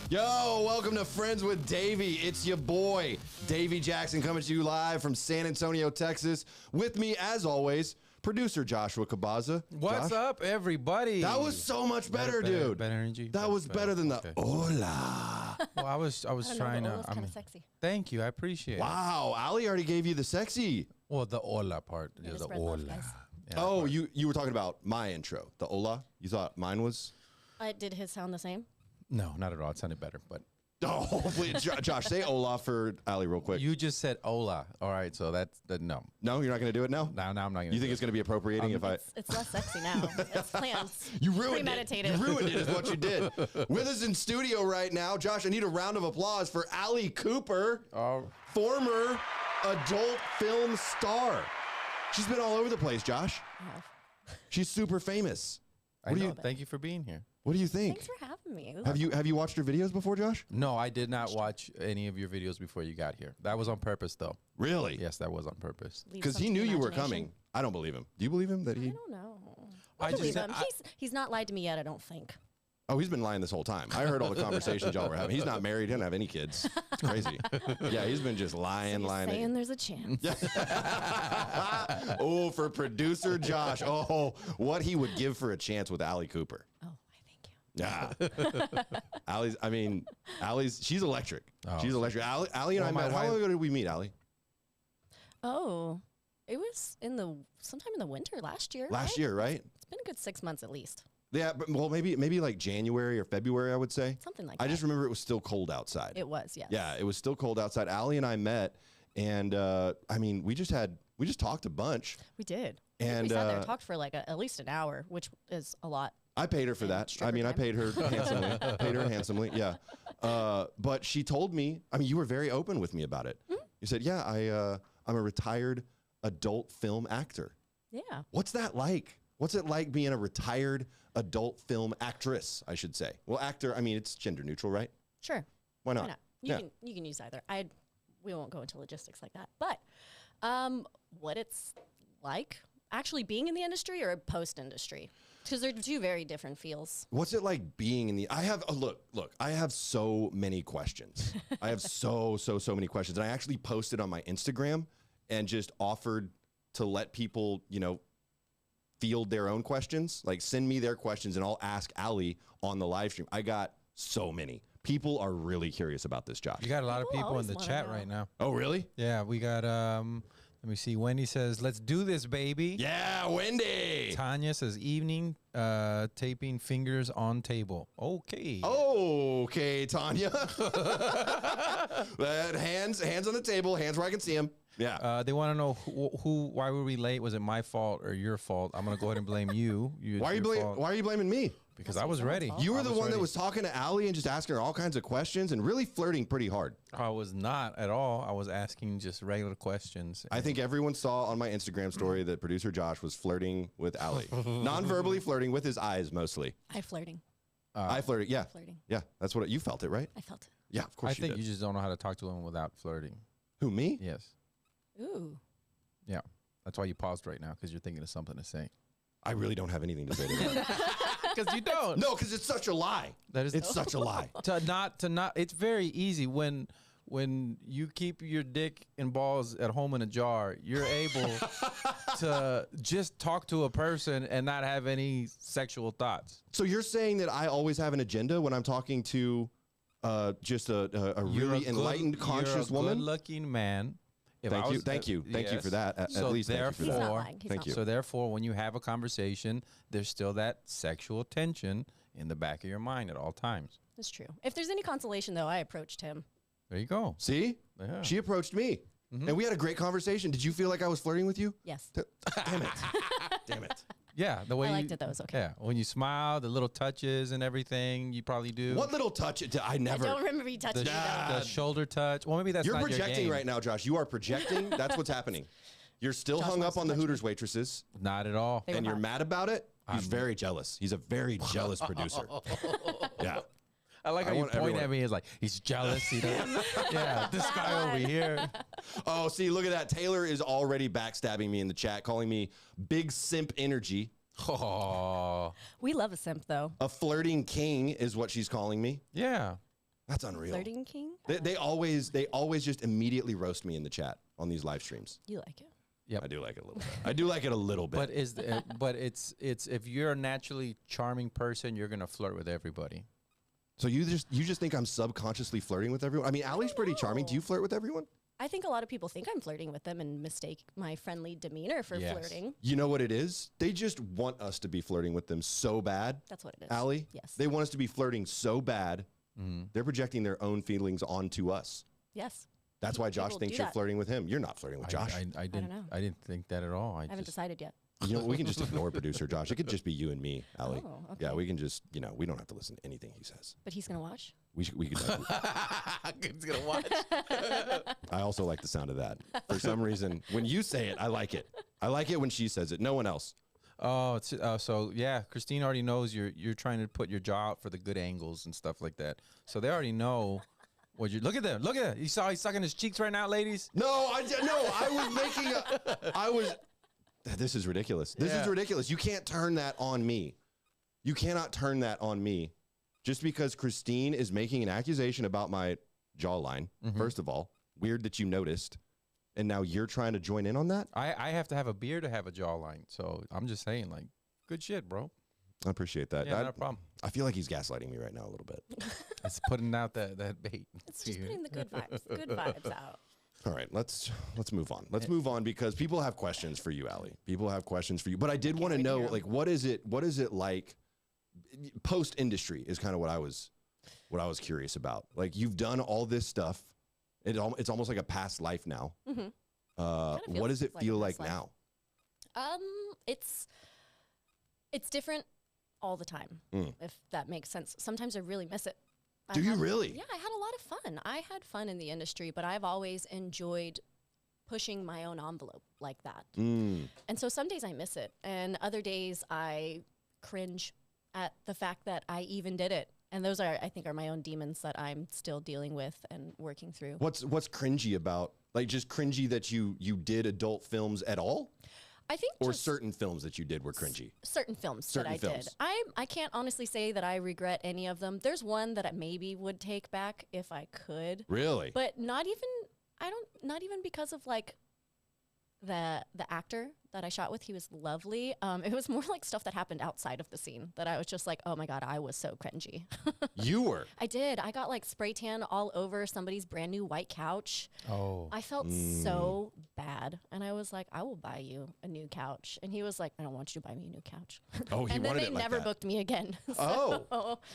Yo, welcome to Friends with Davey. It's your boy, Davey Jackson, coming to you live from San Antonio, Texas. With me, as always, producer Joshua Cabaza. What's up, everybody? That was so much better, dude. Better energy. That was better than the hola. Well, I was trying to. Kind of sexy. Thank you. I appreciate it. Wow, Ali already gave you the sexy. Well, the hola part. Yeah, The spread love, hola. guys. Yeah, Oh, part. you were talking about my intro, the hola. You thought mine was? Did his sound the same? No, not at all. It sounded better, but Oh, please, Josh, say hola for Ali real quick. you just said hola. All right, so that's no. No, you're not going to do it now? Now I'm not gonna. You think it's going to be appropriating if I... It's less sexy now. It's planned. You ruined Premeditated. it. You ruined it is what you did. With us in studio right now, Josh, I need a round of applause for Ali Cooper, former adult film star. She's been all over the place, Josh. She's super famous. I know. Thank you for being here. What do you think? Thanks for having me. Have you watched her videos before, Josh? No, I did not watch any of your videos before you got here. That was on purpose, though. Really? Yes, that was on purpose. Because he knew you were coming. I don't believe him. Do you believe him that he? I don't know. I I just believe said- him. He's not lied to me yet, I don't think. Oh, he's been lying this whole time. I heard all the conversations y'all were having. He's not married. He doesn't have any kids. It's crazy. Yeah, he's been just lying. Saying there's a chance. Oh, for producer Josh. Oh, what he would give for a chance with Ali Cooper. Oh, I thank you. Yeah. Ali's, she's electric. Oh, She's electric. Ali and I met. How long ago did we meet, Ali? Oh, it was sometime in the winter last year. Last year, right? It's been a good 6 months at least. Yeah, but well, maybe like January or February, I would say. Something like I that. just remember it was still cold outside. It was, yes. Yeah, it was still cold outside. Ali and I met, and I mean, we just talked a bunch. We did. And, we sat there and talked for like at least an hour, which is a lot. I paid her for that. I stripper mean, I time. paid her handsomely. Paid her handsomely, yeah. But she told me, I mean, you were very open with me about it. Mm-hmm. You said, yeah, I'm a retired adult film actor. Yeah. What's that like? What's it like being a retired adult film actress, I should say? Well, actor, I mean, it's gender neutral, right? Sure. Why not? Why not? You can use either. We won't go into logistics like that. But what it's like actually being in the industry or post industry, because they're two very different feels. What's it like being in the? I have look. I have so many questions. I have so many questions, and I actually posted on my Instagram and just offered to let people, field their own questions. Like send me their questions, and I'll ask Ali on the live stream. I got so many. People are really curious about this, Josh. You got a lot of People people in always the wanna chat know. right now. Oh, really? Yeah, we got let me see. Wendy says, "Let's do this, baby." Yeah, Wendy. Tanya says, "Evening taping, fingers on table." Okay. Okay, Tanya. hands on the table, hands where I can see them. Yeah. They want to know why were we late? Was it my fault or your fault? I'm gonna go ahead and blame you. Why are you blaming me? Because I was ready. You were the one that ready. was talking to Ali and just asking her all kinds of questions and really flirting pretty hard. I was not at all. I was asking just regular questions. I think everyone saw on my Instagram story that producer Josh was flirting with Ali. Non-verbally flirting with his eyes mostly. I flirting. I flirted, yeah. Flirting. Yeah, that's what you felt it, right? I felt it. Yeah, of course I think did. you just don't know how to talk to him without flirting. Who, me? Yes. Ooh. Yeah. That's why you paused right now, because you're thinking of something to say. I really don't have anything to say to that. Because you don't. No, because it's such a lie. It's such a lie. To not. It's very easy when you keep your dick and balls at home in a jar. You're able to just talk to a person and not have any sexual thoughts. So you're saying that I always have an agenda when I'm talking to just a really enlightened, conscious you're a woman? Good-looking man. If Thank I you. was- Thank you. Thank you for that. At So least thank you for He's that. not lying. He's Thank not you. So therefore, when you have a conversation, there's still that sexual tension in the back of your mind at all times. That's true. If there's any consolation, though, I approached him. There you go. See? Yeah. She approached me. And we had a great conversation. Did you feel like I was flirting with you? Yes. Damn it. Damn it. Yeah, the way I liked it. That was okay. Yeah, when you smile, the little touches and everything, you probably do. What little touch? I never. I don't remember you touching the, me, though. the shoulder touch? Well, maybe that's You're not your projecting game. right now, Josh. You are projecting. That's what's happening. You're still Josh hung wants up on to the touch Hooters waitresses, Not at all. They were and you're hot. mad about it. He's very jealous. He's a very jealous producer. Yeah. I like I how you want point everyone- at me as like he's jealous. He doesn't. Yeah, this guy over here. Oh, see, look at that. Taylor is already backstabbing me in the chat, calling me big simp energy. Oh, We love a simp, though. A flirting king is what she's calling me. yeah. That's unreal. Flirting king? They always just immediately roast me in the chat on these live streams. You like it. Yep. I do like it a little bit. I do like it a little bit. But it's if you're a naturally charming person, you're gonna flirt with everybody. So you just think I'm subconsciously flirting with everyone? I mean, Allie's pretty charming. Do you flirt with everyone? I think a lot of people think I'm flirting with them and mistake my friendly demeanor for flirting. You know what it is? They just want us to be flirting with them so bad. That's what it is. Allie? Yes. They want us to be flirting so bad. They're projecting their own feelings onto us. Yes. That's why Josh People thinks do you're that. flirting with him. You're not flirting with Josh. I don't know. I didn't think that at all. I haven't decided yet. You know, we can just ignore producer Josh. It could just be you and me, Allie. Oh, Yeah, okay. we can just, we don't have to listen to anything he says. But he's going to watch? We could. He's gonna watch. I also like the sound of that. For some reason, when you say it, I like it. I like it when she says it. No one else. Oh, so yeah, Christine already knows you're trying to put your jaw out for the good angles and stuff like that. So they already know what you look at them. Look at that. You saw he's sucking his cheeks right now, ladies. No, I was making this is ridiculous. This is ridiculous. You can't turn that on me. You cannot turn that on me just because Christine is making an accusation about my jawline. First of all, weird that you noticed. And now you're trying to join in on that? I have to have a beard to have a jawline. So I'm just saying, like, good shit, bro. I appreciate that. Yeah, not a problem. I feel like he's gaslighting me right now a little bit. It's putting out that bait. It's just putting the good vibes out. All right, let's move on. Let's move on because people have questions for you, Allie. People have questions for you. But I did want to know, like, what is it like? Post industry is kind of what I was curious about. Like, you've done all this stuff. It's almost like a past life now. What does it feel like now? It's different all the time, if that makes sense. Sometimes I really miss it. Do you really? Yeah, I had a lot of fun. I had fun in the industry, but I've always enjoyed pushing my own envelope like that. And so some days I miss it, and other days I cringe at the fact that I even did it. And those I think, are my own demons that I'm still dealing with and working through. What's cringy about, like, just cringy that you did adult films at all? I think, or certain films that you did were cringy. Certain films that I did. I can't honestly say that I regret any of them. There's one that I maybe would take back if I could. Really? But not even because of like the actor that I shot with. He was lovely. It was more like stuff that happened outside of the scene that I was just like, oh my God, I was so cringy. You were? I did. I got like spray tan all over somebody's brand new white couch. Oh. I felt so bad. And I was like, I will buy you a new couch. And he was like, I don't want you to buy me a new couch. Oh, he and then wanted they it like never that. booked me again. Oh.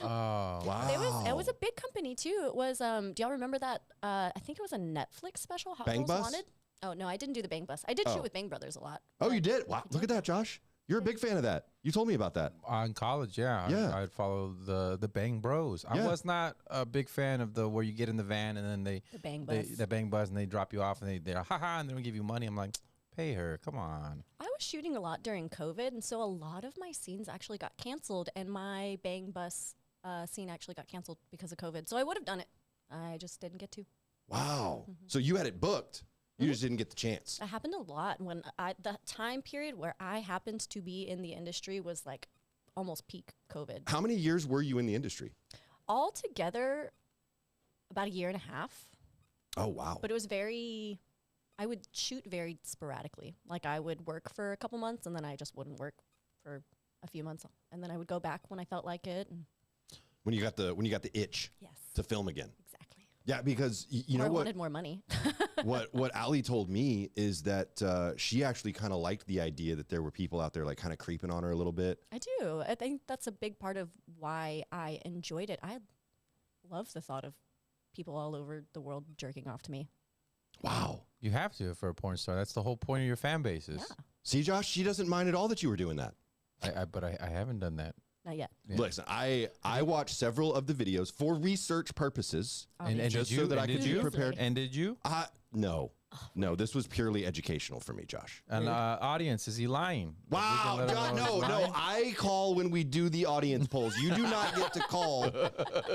Wow. It was a big company too. It was, do y'all remember that? I think it was a Netflix special, Hot Bang Girls Bus? Wanted. Oh, no, I didn't do the Bang Bus. I did shoot with Bang Brothers a lot. Oh, you did? Wow. Look at that, Josh. You're a big fan of that. You told me about that. In college, yeah. I'd follow the Bang Bros. I was not a big fan of the where you get in the van and then the Bang Bus. the Bang Bus, and they drop you off and they're haha, and they don't give you money. I'm like, pay her, come on. I was shooting a lot during COVID, and so a lot of my scenes actually got canceled, and my Bang Bus scene actually got canceled because of COVID. So I would have done it. I just didn't get to. Wow. So you had it booked. You just didn't get the chance. That happened a lot when the time period where I happened to be in the industry was like almost peak COVID. How many years were you in the industry? Altogether, about a year and a half. Oh, wow. But it was I would shoot very sporadically. Like I would work for a couple months and then I just wouldn't work for a few months. And then I would go back when I felt like it. And when you got the itch to film again. Exactly. Yeah, because you know I what? wanted more money. what Allie told me is that she actually kind of liked the idea that there were people out there like kind of creeping on her a little bit. I do. I think that's a big part of why I enjoyed it. I love the thought of people all over the world jerking off to me. Wow. You have to for a porn star. That's the whole point of your fan bases. Yeah. See, Josh, she doesn't mind at all that you were doing that. But I haven't done that. Not yet. Yeah. Listen, I watched several of the videos for research purposes, And just did you, so that I and could did be you? prepared. And did you? No, this was purely educational for me, Josh. And audience, is he lying? Wow, We can let him know he's no, lying? I call when we do the audience polls. You do not get to call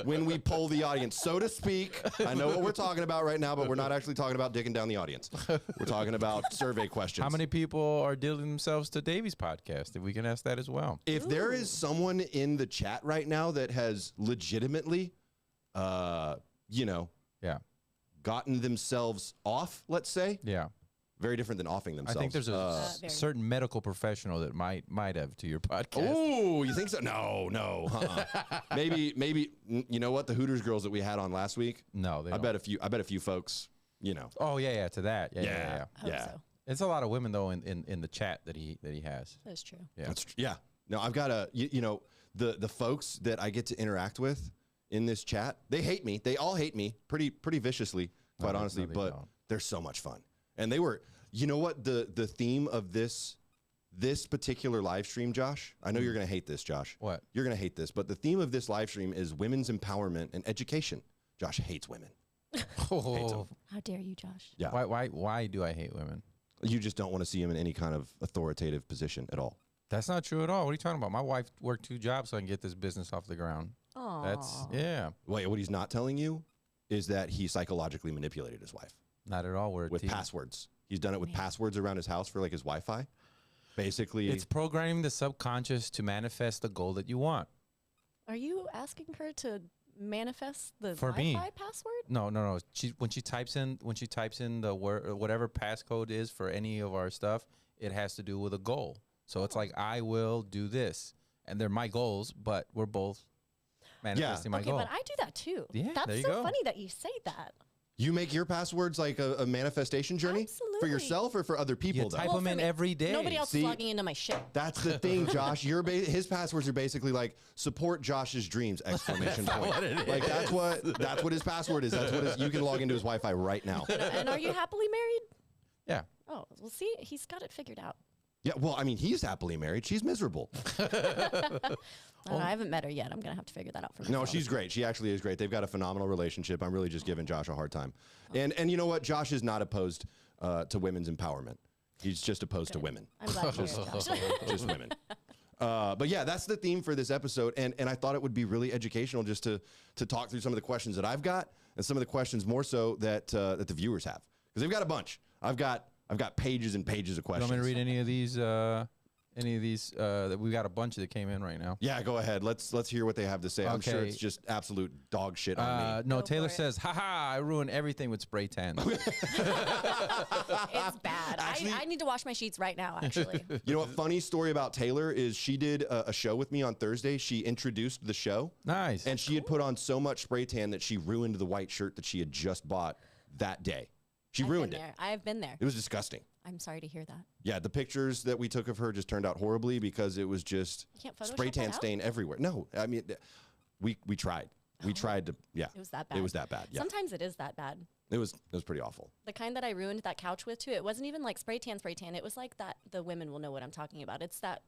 when we poll the audience, so to speak. I know what we're talking about right now, but we're not actually talking about dicking down the audience. We're talking about survey questions. How many people are dealing themselves to Davey's podcast? If we can ask that as well. If there is someone in the chat right now that has legitimately you know, Yeah. gotten themselves off, let's say. Yeah. Very different than offing I themselves. think there's a Very. certain medical professional that might have to your podcast. Oh, you think so? No. Maybe. You know what? The Hooters girls that we had on last week. No, they I don't. bet a few folks. You know. Oh yeah, to that. Yeah. I hope Yeah. so. It's a lot of women though in the chat that he has. That's true. Yeah. Yeah. No, I've got you know, the folks that I get to interact with in this chat, they hate me. They all hate me pretty viciously, quite honestly, they but don't. they're so much fun. And they were, you know what, the theme of this particular live stream, Josh, I know you're going to hate this, Josh. What? You're going to hate this, but the theme of this live stream is women's empowerment and education. Josh hates women. Oh, How dare you, Josh? Yeah. why do I hate women? You just don't want to see him in any kind of authoritative position at all. That's not true at all. What are you talking about? My wife worked 2 jobs so I can get this business off the ground. Oh, Yeah. Wait, what he's not telling you is that he psychologically manipulated his wife Not at all. We're a with team. passwords. He's done it with passwords around his house for like his Wi-Fi. Basically, It's programming the subconscious to manifest the goal that you want. Are you asking her to manifest the For Wi-Fi me. password? No. When she types in the word, whatever passcode is for any of our stuff, it has to do with a goal. So it's like, I will do this, and they're my goals, but we're both manifesting my Okay, goal. but I do that too. Yeah, That's there you so go. funny that you say that. you make your passwords like a manifestation journey for Absolutely. yourself or for other people. You Though type Well, them for in me, every day. Nobody else See? is logging into my shit. that's the thing, Josh. His passwords are basically like support Josh's dreams! Exclamation point. Like that's what his password is. That's what you can log into his Wi-Fi right now. And are you happily married? Yeah. Oh, well, see, he's got it figured out. Yeah, well, I mean, he's happily married. She's miserable. I haven't met her yet. I'm gonna have to figure that out for myself. No, she's great. She actually is great. They've got a phenomenal relationship. I'm really just giving Josh a hard time. And you know what? Josh is not opposed to women's empowerment. He's just opposed to women. I'm glad to hear it, Josh. Just women. But yeah, that's the theme for this episode. And I thought it would be really educational just to talk through some of the questions that I've got and some of the questions more so that the viewers have. Because they've got a bunch. I've got pages and pages of You want questions. me to read any of these? That we got a bunch that came in right now. Yeah, go ahead. Let's hear what they have to say. I'm sure Okay. it's just absolute dog shit on me. No, Go Taylor for it. says, haha, I ruin everything with spray tan. It's bad. Actually- I need to wash my sheets right now, actually. You know what? Funny story about Taylor is she did a show with me on Thursday. She introduced the show. Nice. And she had put on so much spray tan that she ruined the white shirt that she had just bought that day. She I've ruined been it. there. I've been there. It was disgusting. I'm sorry to hear that. Yeah, the pictures that we took of her just turned out horribly because it was just You can't Photoshop spray tan that out? stain everywhere. No, I mean, we tried. We tried to, yeah. It was that bad. It was that bad, yeah. Sometimes it is that bad. It was pretty awful. The kind that I ruined that couch with too. It wasn't even like spray tan. It was like that. The women will know what I'm talking about. It's that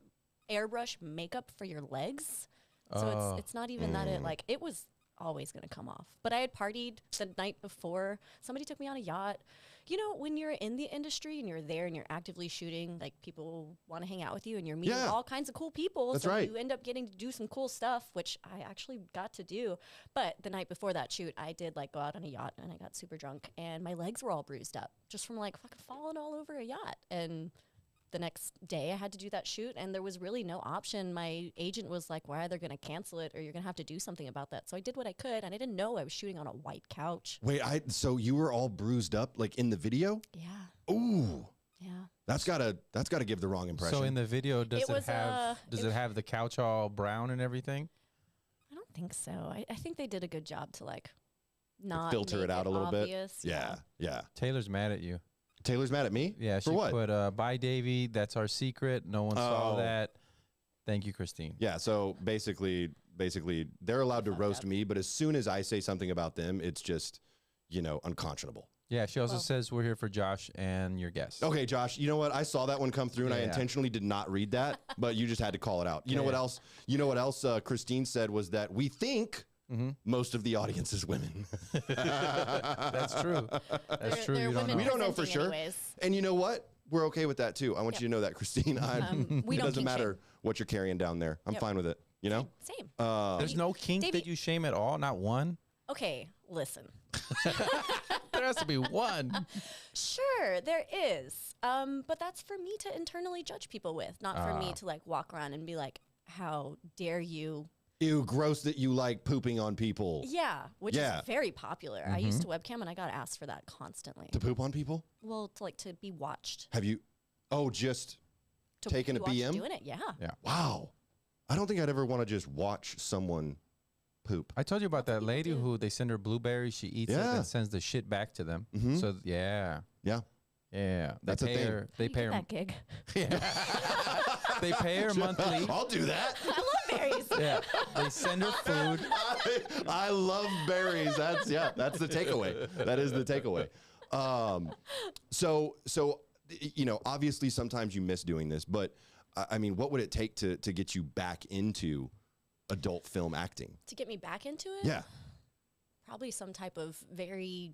airbrush makeup for your legs. So it's not even that it was always going to come off. But I had partied the night before. Somebody took me on a yacht. You know, when you're in the industry and you're there and you're actively shooting, like people want to hang out with you and you're meeting Yeah. all kinds of cool people. That's so right. you end up getting to do some cool stuff, which I actually got to do. But the night before that shoot, I did like go out on a yacht and I got super drunk and my legs were all bruised up just from like fucking falling all over a yacht. And the next day I had to do that shoot and there was really no option. My agent was like, we're either going to cancel it or you're going to have to do something about that. So I did what I could and I didn't know I was shooting on a white couch. Wait, so you were all bruised up like in the video? Yeah. Ooh. Yeah. That's gotta give the wrong impression. So in the video, does It it, was, have does it have the couch all brown and everything? I don't think so. I think they did a good job to like not filter make it out a little obvious. bit. Yeah. Taylor's mad at you. Taylor's mad at me? Yeah, For she what? put, bye, Davey. That's our secret. No one saw Oh. that. Thank you, Christine. Yeah, so basically they're allowed to roast me, but as soon as I say something about them, it's just, unconscionable. Yeah, she also Well- says we're here for Josh and your guest. Okay, Josh, you know what? I saw that one come through and I Yeah. intentionally did not read that, but you just had to call it out. You know Yeah, what yeah. else? You know what else Christine said was that we think most of the audience is women. That's true. That's true. They're You don't women know. We don't know for presenting sure. anyways. And you know what? We're okay with that too. I want Yep. you to know that, Christine. We It don't doesn't kink matter what you're carrying down there. I'm Yep. fine with it. You know? Same. There's no kink Davey- that you shame at all? Not one? Okay, listen. There has to be one. Sure, there is. But that's for me to internally judge people with, not for me to like walk around and be like, how dare you Ew, gross that you like pooping on people. Yeah, which Yeah. is very popular. I used to webcam and I got asked for that constantly. To poop on people? Well, to be watched. Have you? Oh, just To taking be a watched BM? doing it, yeah. Wow. I don't think I'd ever want to just watch someone poop. I told you about that lady who they send her blueberries. She eats it Yeah. and sends the shit back to them. Mhm. So yeah, Yeah. yeah. That's a pay thing. her. How They do pay you her. get that gig. They pay her monthly. I'll do that. I love berries. Yeah, they send her food. I love berries. That's the takeaway. That is the takeaway. So you know, obviously sometimes you miss doing this, but I mean, what would it take to get you back into adult film acting? To get me back into it? Yeah. Probably some type of very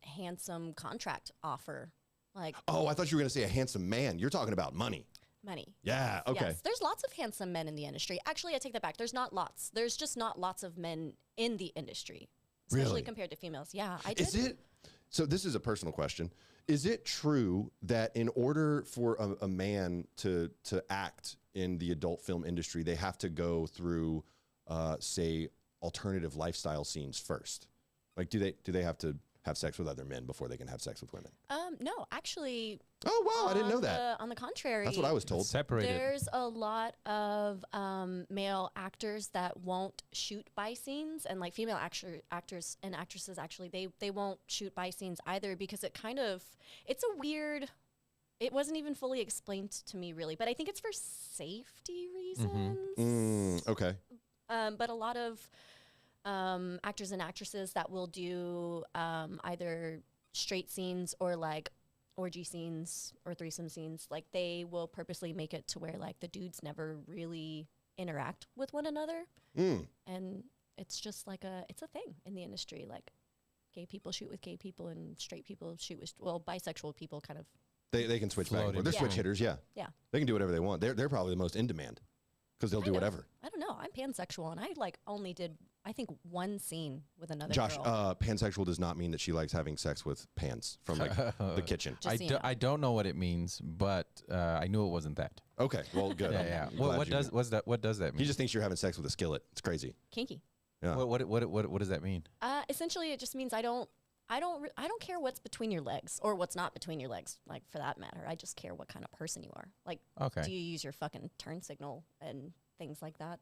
handsome contract offer. Like Oh, I thought you were going to say a handsome man. You're talking about money. money. Yeah. Okay. Yes, there's lots of handsome men in the industry. Actually, I take that back. There's not lots. There's just not lots of men in the industry, especially Really? compared to females. Yeah, I did. Is it? So this is a personal question. Is it true that in order for a man to act in the adult film industry, they have to go through, say, alternative lifestyle scenes first? Like, do they have to have sex with other men before they can have sex with women? No, actually. Oh wow, I didn't know that. On the contrary, That's what I was told. Separated. there's a lot of male actors that won't shoot by scenes, and like female actors and actresses actually they won't shoot by scenes either because it's a weird. It wasn't even fully explained to me really, but I think it's for safety reasons. Okay. But a lot of actors and actresses that will do either straight scenes or like orgy scenes or threesome scenes, like they will purposely make it to where like the dudes never really interact with one another. And it's just like it's a thing in the industry. Like gay people shoot with gay people and straight people shoot with, bisexual people kind of. They can switch back and forth. They're switch hitters, yeah. Yeah. They can do whatever they want. They're probably the most in demand because they'll do whatever. I don't know. I'm pansexual and I like only did, I think, one scene with another Josh, girl. pansexual does not mean that she likes having sex with pans from like the kitchen. Just so you know. I don't know what it means, but I knew it wasn't that. Okay, well, good. Yeah. I'm What glad you does knew. what does that mean? He just thinks you're having sex with a skillet. It's crazy. Kinky. Yeah. What does that mean? Essentially, it just means I don't care what's between your legs or what's not between your legs. Like for that matter, I just care what kind of person you are. Like, Okay. do you use your fucking turn signal and things like that?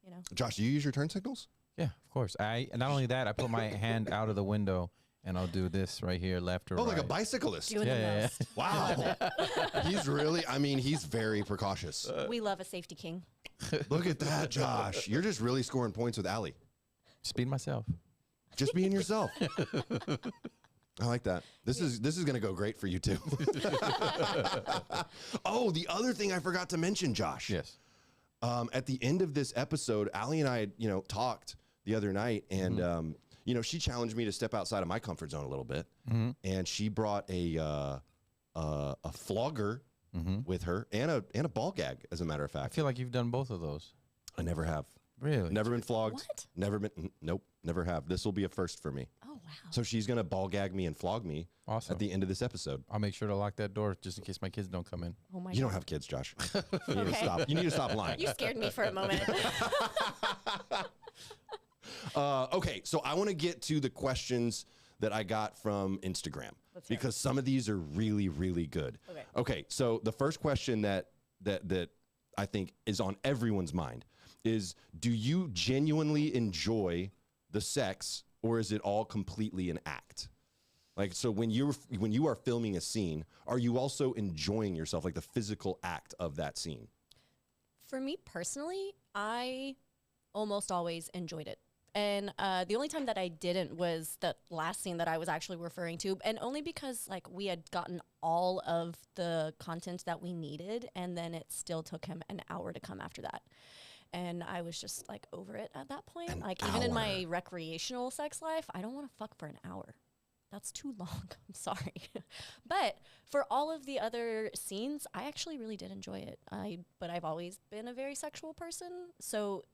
You know. Josh, do you use your turn signals? Yeah, of course. Not only that, I put my hand out of the window and I'll do this right here, left or right. Oh, like a bicyclist. Doing Yeah, the yeah, most. Wow. He's really, I mean, he's very precautious. We love a safety king. Look at that, Josh. You're just really scoring points with Allie. Speed myself. Just being yourself. I like that. This is going to go great for you too. Oh, the other thing I forgot to mention, Josh. Yes. At the end of this episode, Allie and I, talked the other night, and she challenged me to step outside of my comfort zone a little bit, and she brought a flogger with her and a ball gag. As a matter of I fact, feel like you've done both of those. I never have. Really? Never been flogged. What? Never been. Nope. Never have. This will be a first for me. Oh wow. So she's gonna ball gag me and flog me Awesome. at the end of this episode. I'll make sure to lock that door just in case my kids don't come in. Oh my You god. don't have kids, Josh. You need to Okay. stop. You need to stop lying. You scared me for a moment. Okay, so I want to get to the questions that I got from Instagram Let's hear it. because some of these are really, really good. Okay. Okay, so the first question that I think is on everyone's mind is: do you genuinely enjoy the sex, or is it all completely an act? Like, so when you are filming a scene, are you also enjoying yourself, like the physical act of that scene? For me personally, I almost always enjoyed it. And the only time that I didn't was the last scene that I was actually referring to. And only because like we had gotten all of the content that we needed. And then it still took him an hour to come after that. And I was just like over it at that point. Like even in my recreational sex life, I don't want to fuck for an hour. That's too long. I'm sorry. But for all of the other scenes, I actually really did enjoy it. But I've always been a very sexual person. So,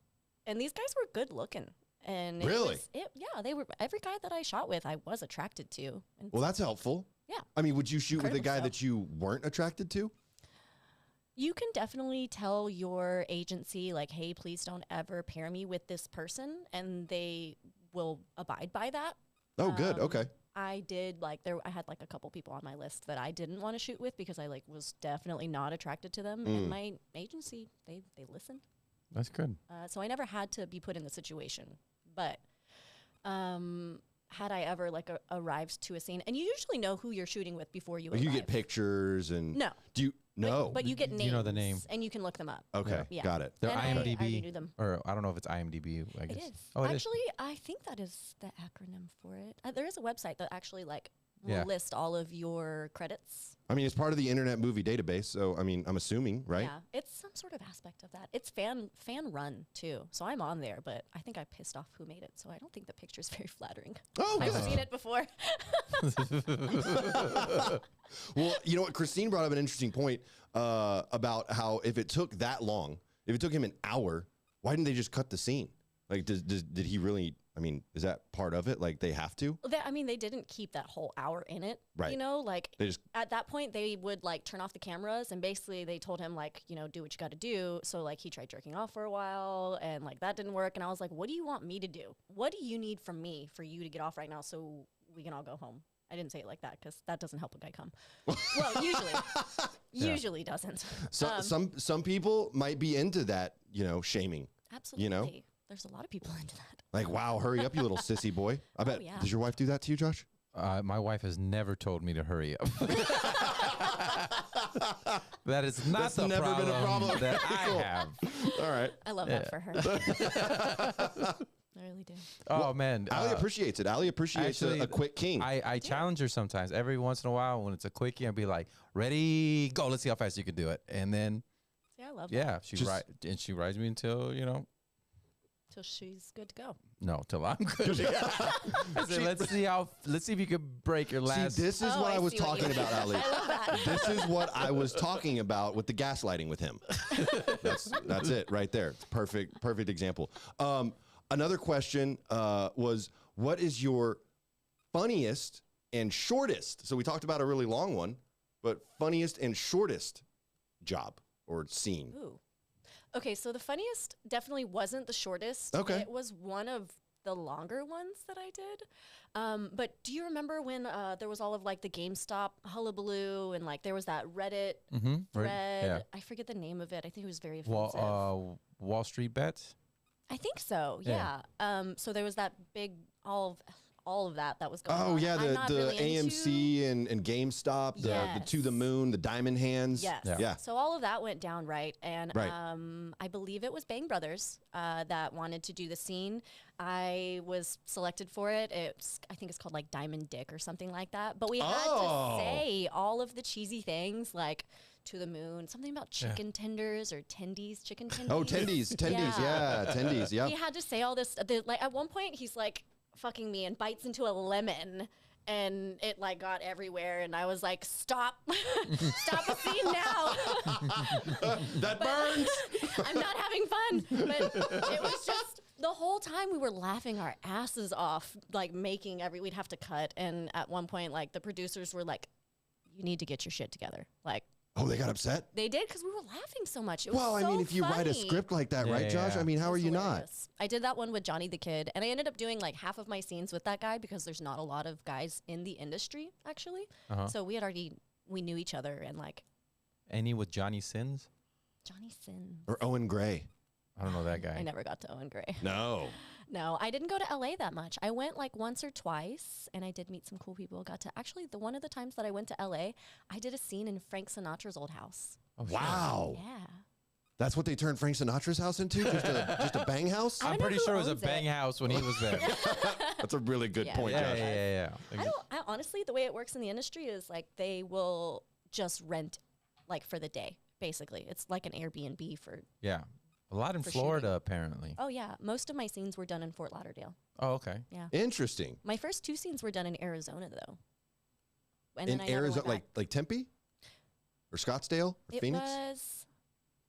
and these guys were good looking. And Really? Yeah, they were. Every guy that I shot with, I was attracted to. And Well, that's helpful. yeah. I mean, would you shoot with a Incredibly guy so. that you weren't attracted to? You can definitely tell your agency, like, hey, please don't ever pair me with this person, and they will abide by that. Oh, good. Okay. I did I had like a couple people on my list that I didn't want to shoot with because I like was definitely not attracted to them. And my agency, they listened. That's good. So I never had to be put in the situation. But had I ever like arrived to a scene, and you usually know who you're shooting with before you arrive. You get pictures and no. Do you no? But you get names. You know the name. And you can look them up. Okay, Yeah. got it. They're And I IMDb, already knew them. or I don't know if it's IMDb. I guess. It is. Oh, it is. Actually, I think that is the acronym for it. There is a website that actually like will Yeah. list all of your credits. I mean, it's part of the Internet Movie Database, so I mean, I'm assuming, right? Yeah, it's some sort of aspect of that. It's fan run too, so I'm on there. But I think I pissed off who made it, so I don't think the picture's very flattering. Oh, I've good. seen it before. Well, you know what? Christine brought up an interesting point about how if it took that long, if it took him an hour, why didn't they just cut the scene? Like, did he really? I mean, is that part of it? Like, they have to? They didn't keep that whole hour in it. Right. You know, like They just at that point they would like turn off the cameras, and basically they told him like, you know, do what you got to do. So like he tried jerking off for a while, and like that didn't work. And I was like, what do you want me to do? What do you need from me for you to get off right now so we can all go home? I didn't say it like that because that doesn't help a guy come. Well, usually doesn't. so, some people might be into that, you know, shaming. Absolutely. You know? There's a lot of people into that. Like, wow, hurry up, you little sissy boy. I bet. yeah. Does your wife do that to you, Josh? My wife has never told me to hurry up. That is not That's the never been a problem. that Cool. I have. All right. I love that for her. I really do. Oh man, Allie appreciates it. Allie appreciates actually, a quick king. I challenge her sometimes. Every once in a while, when it's a quickie, I'll be like, "Ready, go! Let's see how fast you can do it." And then, Yeah, I love that. yeah, Just- she rides me until Till she's good to go. no, till I'm good. I said, let's see if you can break your last. See, this is what I was see what you talking about, mean. Allie. I love that. This is what I was talking about with the gaslighting with him. That's it right there. It's perfect example. Another question was, what is your funniest and shortest? So we talked about a really long one, but funniest and shortest job or scene. Ooh. Okay, so the funniest definitely wasn't the shortest. Okay. It was one of the longer ones that I did. But do you remember when there was all of like the GameStop hullabaloo and like there was that Reddit thread? Yeah. I forget the name of it. I think it was very offensive. Wall Street Bets. I think so. Yeah. Yeah. So there was that big all of that was going on. Oh yeah, I'm the not really AMC and GameStop, the Yes. To the Moon, the Diamond Hands. Yes. Yeah. So all of that went down right. And Right. I believe it was Bang Brothers that wanted to do the scene. I was selected for it. I think it's called like Diamond Dick or something like that. But we had Oh. to say all of the cheesy things like To the Moon, something about chicken tenders or tendies, chicken tendies. Oh, tendies, yeah, tendies, yeah. He had to say all this. Like at one point, he's like fucking me and bites into a lemon, and it like got everywhere. And I was like, "Stop, stop the scene now! That burns. I'm not having fun." But it was just the whole time we were laughing our asses off, like making we'd have to cut. And at one point, like the producers were like, "You need to get your shit together." Like. Oh, they got upset? They did because we were laughing so much. It was Well, I so mean, if you write a funny. script like that, right, Josh? Yeah. I mean, how It are was you not? hilarious. I did that one with Johnny the Kid, and I ended up doing like half of my scenes with that guy because there's not a lot of guys in the industry, actually. Uh-huh. So we knew each other, and like Any with Johnny Sins? Johnny Sin. Or Owen Gray? I don't know that guy. I never got to Owen Gray. No. No, I didn't go to LA that much. I went like once or twice, and I did meet some cool people. Got to actually one of the times that I went to LA, I did a scene in Frank Sinatra's old house. Oh, shit. Wow. Yeah. That's what they turned Frank Sinatra's house into? Just a bang house? I I'm don't know pretty who sure it was a owns it. bang house when he was there. That's a really good Yeah. point, yeah, Josh. yeah. I honestly, the way it works in the industry is like they will just rent like for the day, basically. It's like an Airbnb for, Yeah. A lot in For Florida, shooting. apparently. oh yeah. Most of my scenes were done in Fort Lauderdale. Oh, okay. Interesting. My first 2 scenes were done in Arizona though. And In then I never went Arizona, back. like Tempe? Or Scottsdale? Or It Phoenix? was,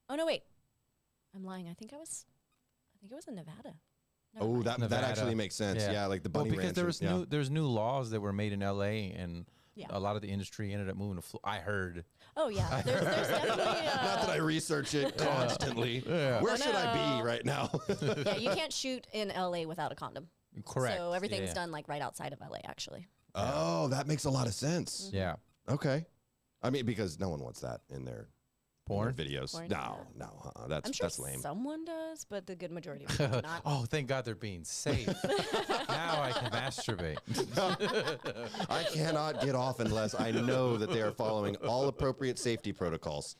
oh no, wait. I'm lying. I think it was in Nevada. Never Oh, mind. that Nevada. actually makes sense. Yeah, like the Well, bunny because ranch. there's new laws that were made in LA, and a lot of the industry ended up moving to I heard. Oh yeah, there's definitely. Not that I research it constantly. Where should I be right now? Yeah, you can't shoot in LA without a condom. Correct. So everything's done like right outside of LA, actually. Oh, that makes a lot of sense. Yeah. Okay. I mean, because no one wants that in their Porn videos. Porn, No, I'm sure that's lame. someone does, but the good majority of people do not. Oh, thank God they're being safe. Now I can masturbate. I cannot get off unless I know that they are following all appropriate safety protocols.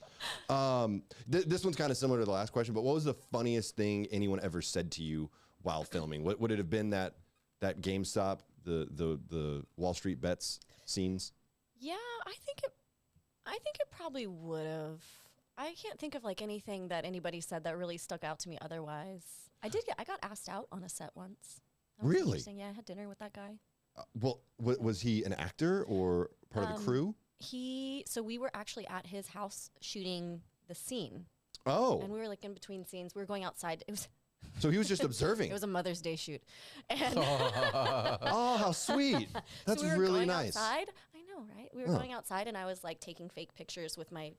This one's kind of similar to the last question, but what was the funniest thing anyone ever said to you while filming? What would it have been that GameStop, the Wall Street bets scenes? Yeah, I think it probably would have. I can't think of like anything that anybody said that really stuck out to me otherwise. I got asked out on a set once. That was Really? interesting. Yeah, I had dinner with that guy. Well, was he an actor or part of the crew? So we were actually at his house shooting the scene. Oh, And we were like in between scenes. We were going outside. so he was just observing. It was a Mother's Day shoot. And Oh, how sweet. That's so we were really going nice. outside. I know, right? We were going outside and I was like taking fake pictures with my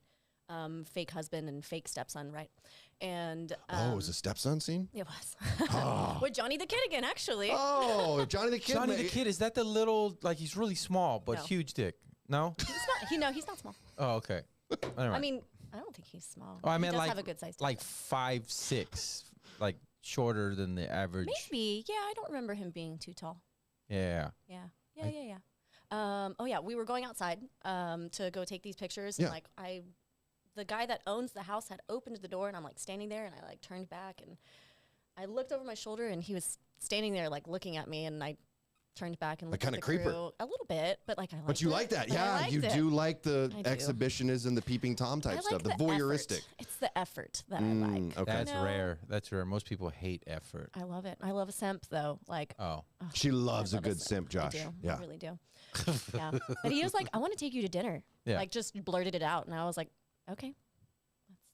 fake husband and fake stepson, right? And Oh, it was a stepson scene? it was with Johnny the Kid again, actually. Oh, Johnny the Kid. Johnny the Kid, is that the little, like he's really small, but No. huge dick? No? He's not small. Oh, okay. All right. I mean, I don't think he's small. oh, I he meant does like, have a good size. like 5'6", like shorter than the average. Maybe. Yeah, I don't remember him being too tall. Yeah. Yeah. Oh yeah, we were going outside to go take these pictures, and Yeah. like the guy that owns the house had opened the door, and I'm like standing there, and I like turned back, and I looked over my shoulder, and he was standing there like looking at me, and I turned back and Like looked at kinda the creeper. crew a little bit, but like I liked But you it. like that. I Yeah, liked you it. do like the I do. exhibitionism and the peeping Tom I type like stuff, the effort. voyeuristic. It's the effort that I like. Okay. That's No. rare. That's rare. Most people hate effort. I love it. I love a simp though. Like Oh. She loves I a love good simp, Josh. I do. Yeah. I really do. Yeah. But he was like, I want to take you to dinner. Yeah. Like just blurted it out. And I was like, okay,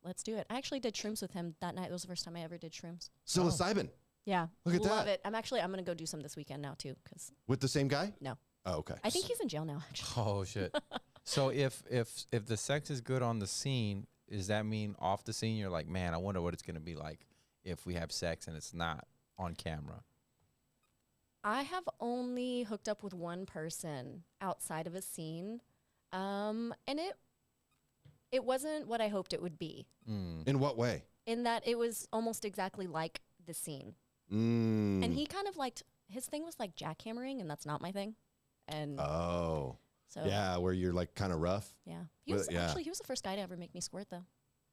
let's do it. I actually did shrooms with him that night. It was the first time I ever did shrooms. Psilocybin Yeah. Look at Love that. it. I'm going to go do some this weekend now too. Cause with the same guy? no, Oh, okay. I think he's in jail now actually. Oh shit. So if the sex is good on the scene, does that mean off the scene you're like, man, I wonder what it's gonna be like if we have sex and it's not on camera? I have only hooked up with one person outside of a scene. And it wasn't what I hoped it would be, In what way? in that it was almost exactly like the scene. Mm. And he kind of liked, his thing was like jackhammering, and that's not my thing. And Oh. so, Yeah, where you're like kind of rough. yeah. He was yeah. actually, he was the first guy to ever make me squirt though.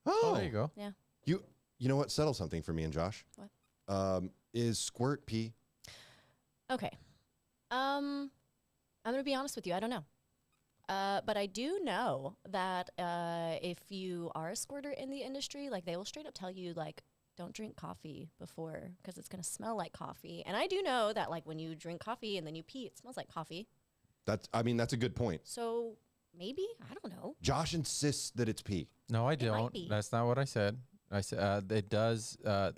Oh, there you go. Yeah. You know what? Settle something for me and Josh. What? Is squirt pee? Okay. I'm going to be honest with you. I don't know. But I do know that if you are a squirter in the industry, like they will straight up tell you like, don't drink coffee before because it's going to smell like coffee. And I do know that like when you drink coffee and then you pee, it smells like coffee. That's a good point. So maybe, I don't know. Josh insists that it's pee. No, I might don't. be. That's not what I said. I said it does a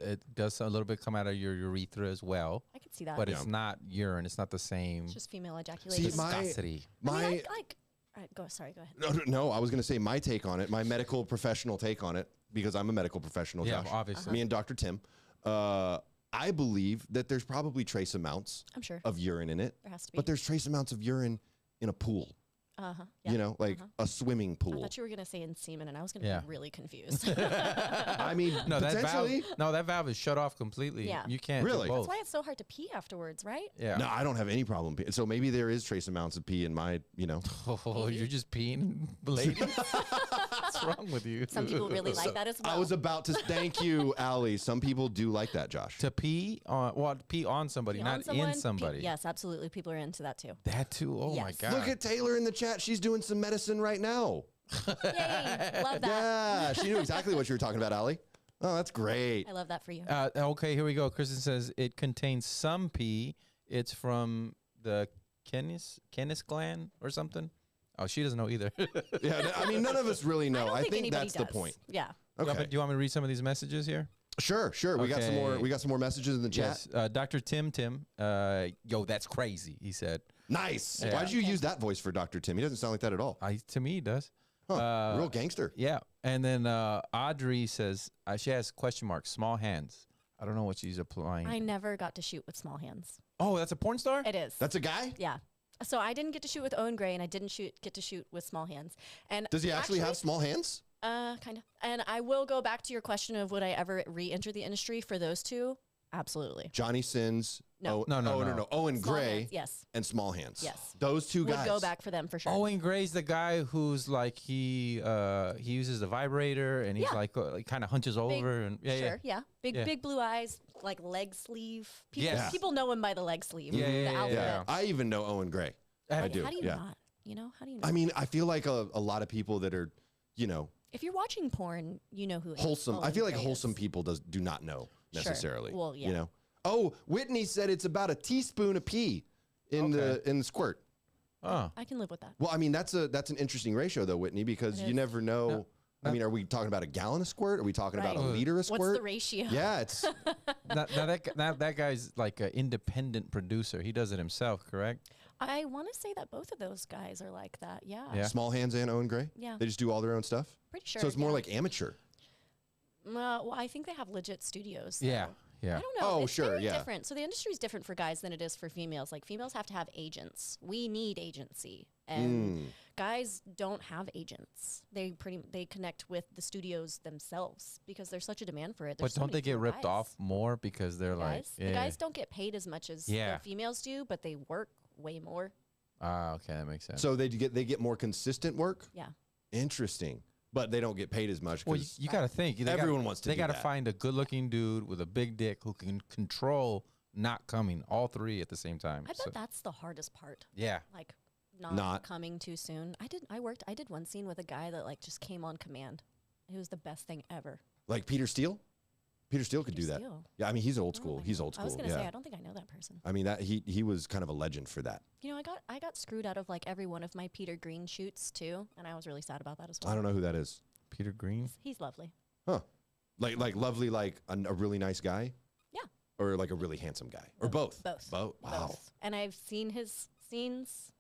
little bit come out of your urethra as well, I could see that. but it's not urine. It's not the same It's just female ejaculation. See, my viscosity. I mean, my like all right, go ahead. no, I was going to say my take on it, my medical professional take on it, because I'm a medical professional, Yeah, Josh. obviously. Me and Dr. Tim. I believe that there's probably trace amounts I'm sure of urine in it, there has to be. but there's trace amounts of urine in a pool. Yeah. You know, like a swimming I pool. thought you were going to say in semen, and I was going to Yeah. be really confused. I mean, No, potentially. that valve is shut off completely. Yeah. You can't Really? do both. That's why it's so hard to pee afterwards, right? Yeah. No, I don't have any problem. So maybe there is trace amounts of pee in my, you know. Oh, you're just peeing, lady. What's wrong with you? Some people really like that as well. I was about to thank you, Allie. Some people do like that, Josh. To pee on somebody, Pee not on someone, in somebody. yes, absolutely. People are into that too. That too. Oh my Yes. god. Look at Taylor in the chat. She's doing some medicine right now. Yay! Love that. Yeah, she knew exactly what you were talking about, Allie. Oh, that's great. I love that for you. Okay, here we go. Kristen says it contains some pee. It's from the Kenis gland or something. Oh, she doesn't know either. Yeah, I mean, none of us really know. I don't think anybody that's the does. point. Yeah. Okay, Do you want me to read some of these messages here? sure. We got some more. Okay. We got some more messages in the chat. Yes. Dr. Tim. Yo, that's crazy. He said. Nice. Yeah. Why'd you use that voice for Dr. Tim? He doesn't sound like that at all. To me, he does. Real gangster. Yeah. And then Audrey says, she has question marks, small hands. I don't know what she's applying. I never got to shoot with small hands. Oh, that's a porn star? It is. That's a guy? Yeah. So I didn't get to shoot with Owen Gray, and I didn't get to shoot with small hands. And Does he actually have small hands? Kind of. And I will go back to your question of would I ever re-enter the industry for those two? Absolutely. Johnny Sins. No. No. Owen Small Gray. hands, yes. And small hands. Yes. Those two Would guys. go back for them for sure. Owen Gray's the guy who's like he uses the vibrator and he's Yeah. like kind of hunches over and Yeah. Yeah. Big blue eyes, like leg sleeve. People, Yes. people know him by the leg sleeve. Yeah, the yeah, outfit. Yeah. I even know Owen Gray. I do. How do you yeah. not? You know, how do you know? I mean, I feel like a lot of people that are, if you're watching porn, you know who wholesome. Owen I feel like Gray wholesome is. people do not know Sure. necessarily. Well, yeah. Oh, Whitney said it's about a teaspoon of pee in the squirt. Oh. I can live with that. Well, I mean that's an interesting ratio though, Whitney, because It you is. never know. I mean, are we talking about a gallon of squirt? Are we talking about a Right. liter of squirt? What's the ratio? Yeah, it's now that guy's like an independent producer. He does it himself, correct? I want to say that both of those guys are like that. Yeah. Yeah. Small Hands and Owen Gray. Yeah. They just do all their own stuff. Pretty sure. So it's more yeah. like amateur. Well, I think they have legit studios. Yeah. though. Yeah. I don't know. Oh, it's sure, very yeah. different. So the industry is different for guys than it is for females. Like females have to have agents. We need agency, and guys don't have agents. They connect with the studios themselves because there's such a demand for it. There's But so don't many they get fewer ripped guys. off more because they're like Guys? The guys don't get paid as much as Yeah. the females do, but they work way more. Ah, okay, that makes sense. So they get more consistent work. Yeah. Interesting, but they don't get paid as much. well, 'Cause you got to think. everyone wants to They do got to that. find a good-looking dude with a big dick who can control not coming, all three at the same time. I bet So- that's the hardest part. yeah. Like not, Not- coming too soon. I did one scene with a guy that like just came on command. It was the best thing ever. like Peter Steele. Peter Steele could do Peter that. Steele. Yeah, I mean he's old I don't school. know. He's old school. I was gonna yeah. say I don't think I know that person. I mean that he was kind of a legend for that. You know, I got screwed out of like every one of my Peter Green shoots too, and I was really sad about that as well. I don't know who that is. Peter Green. He's lovely. Huh? Like lovely, like a really nice guy. Yeah. Or like a really handsome guy, or both. Both. Both. Wow. Both. And I've seen his scenes.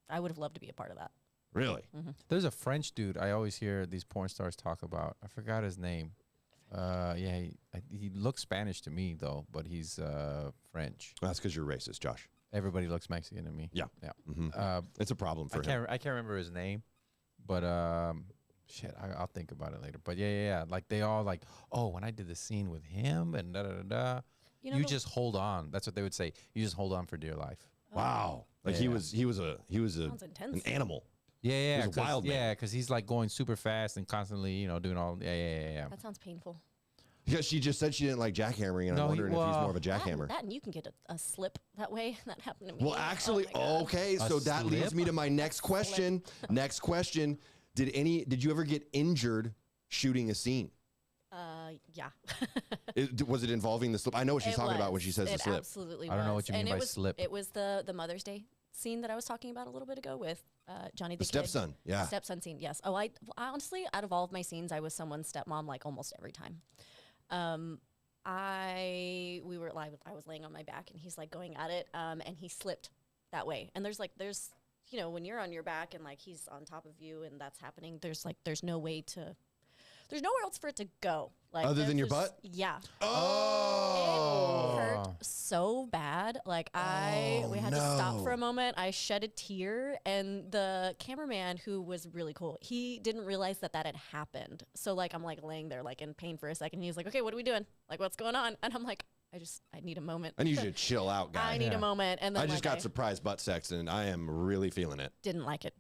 I would have loved to be a part of that. Really? There's a French dude I always hear these porn stars talk about. I forgot his name. Yeah, he looks Spanish to me though, but he's French. That's because you're racist, Josh. Everybody looks Mexican to me. Yeah. Yeah. Mhm. It's a problem for him. I can't remember his name, but shit, I'll think about it later. But yeah. Like they all like, oh, when I did the scene with him and da da da da. You know You the- just hold on. That's what they would say. You just hold on for dear life. Wow. Like he Yeah. was a Sounds an intense. animal. Yeah, He was a wild man. Yeah, because he's like going super fast and constantly, doing all. Yeah. That sounds painful. Because she just said she didn't like jackhammering, and No, I'm he- wondering if he's well, more of a jackhammer. That and you can get a slip that way. That happened to me. Well, actually, Oh my God. okay. A So that leads slip? me to my next question. Next question: Did you ever get injured shooting a scene? Yeah. Was it involving the slip? I know what she's It talking about when she was. says the It slip. absolutely I don't know was. what you mean And by it was, slip. It was the Mother's Day scene that I was talking about a little bit ago with Johnny the The kid. stepson, yeah. The stepson scene, yes. Oh, I honestly, out of all of my scenes, I was someone's stepmom like almost every time. I was laying on my back and he's like going at it, and he slipped that way. And there's when you're on your back and like he's on top of you and that's happening, there's nowhere else for it to go. Like Other than your there's- butt? Yeah. Oh, It hurt so bad. Like we had to stop for a moment. I shed a tear, and the cameraman, who was really cool, he didn't realize that had happened. So like I'm like laying there like in pain for a second. He's like, "Okay, what are we doing? Like, what's going on?" And I'm like, I need a moment. I need you to chill out, guy. I need Yeah. a moment. And then I just like, got surprised butt sex, and I am really feeling it. didn't like it,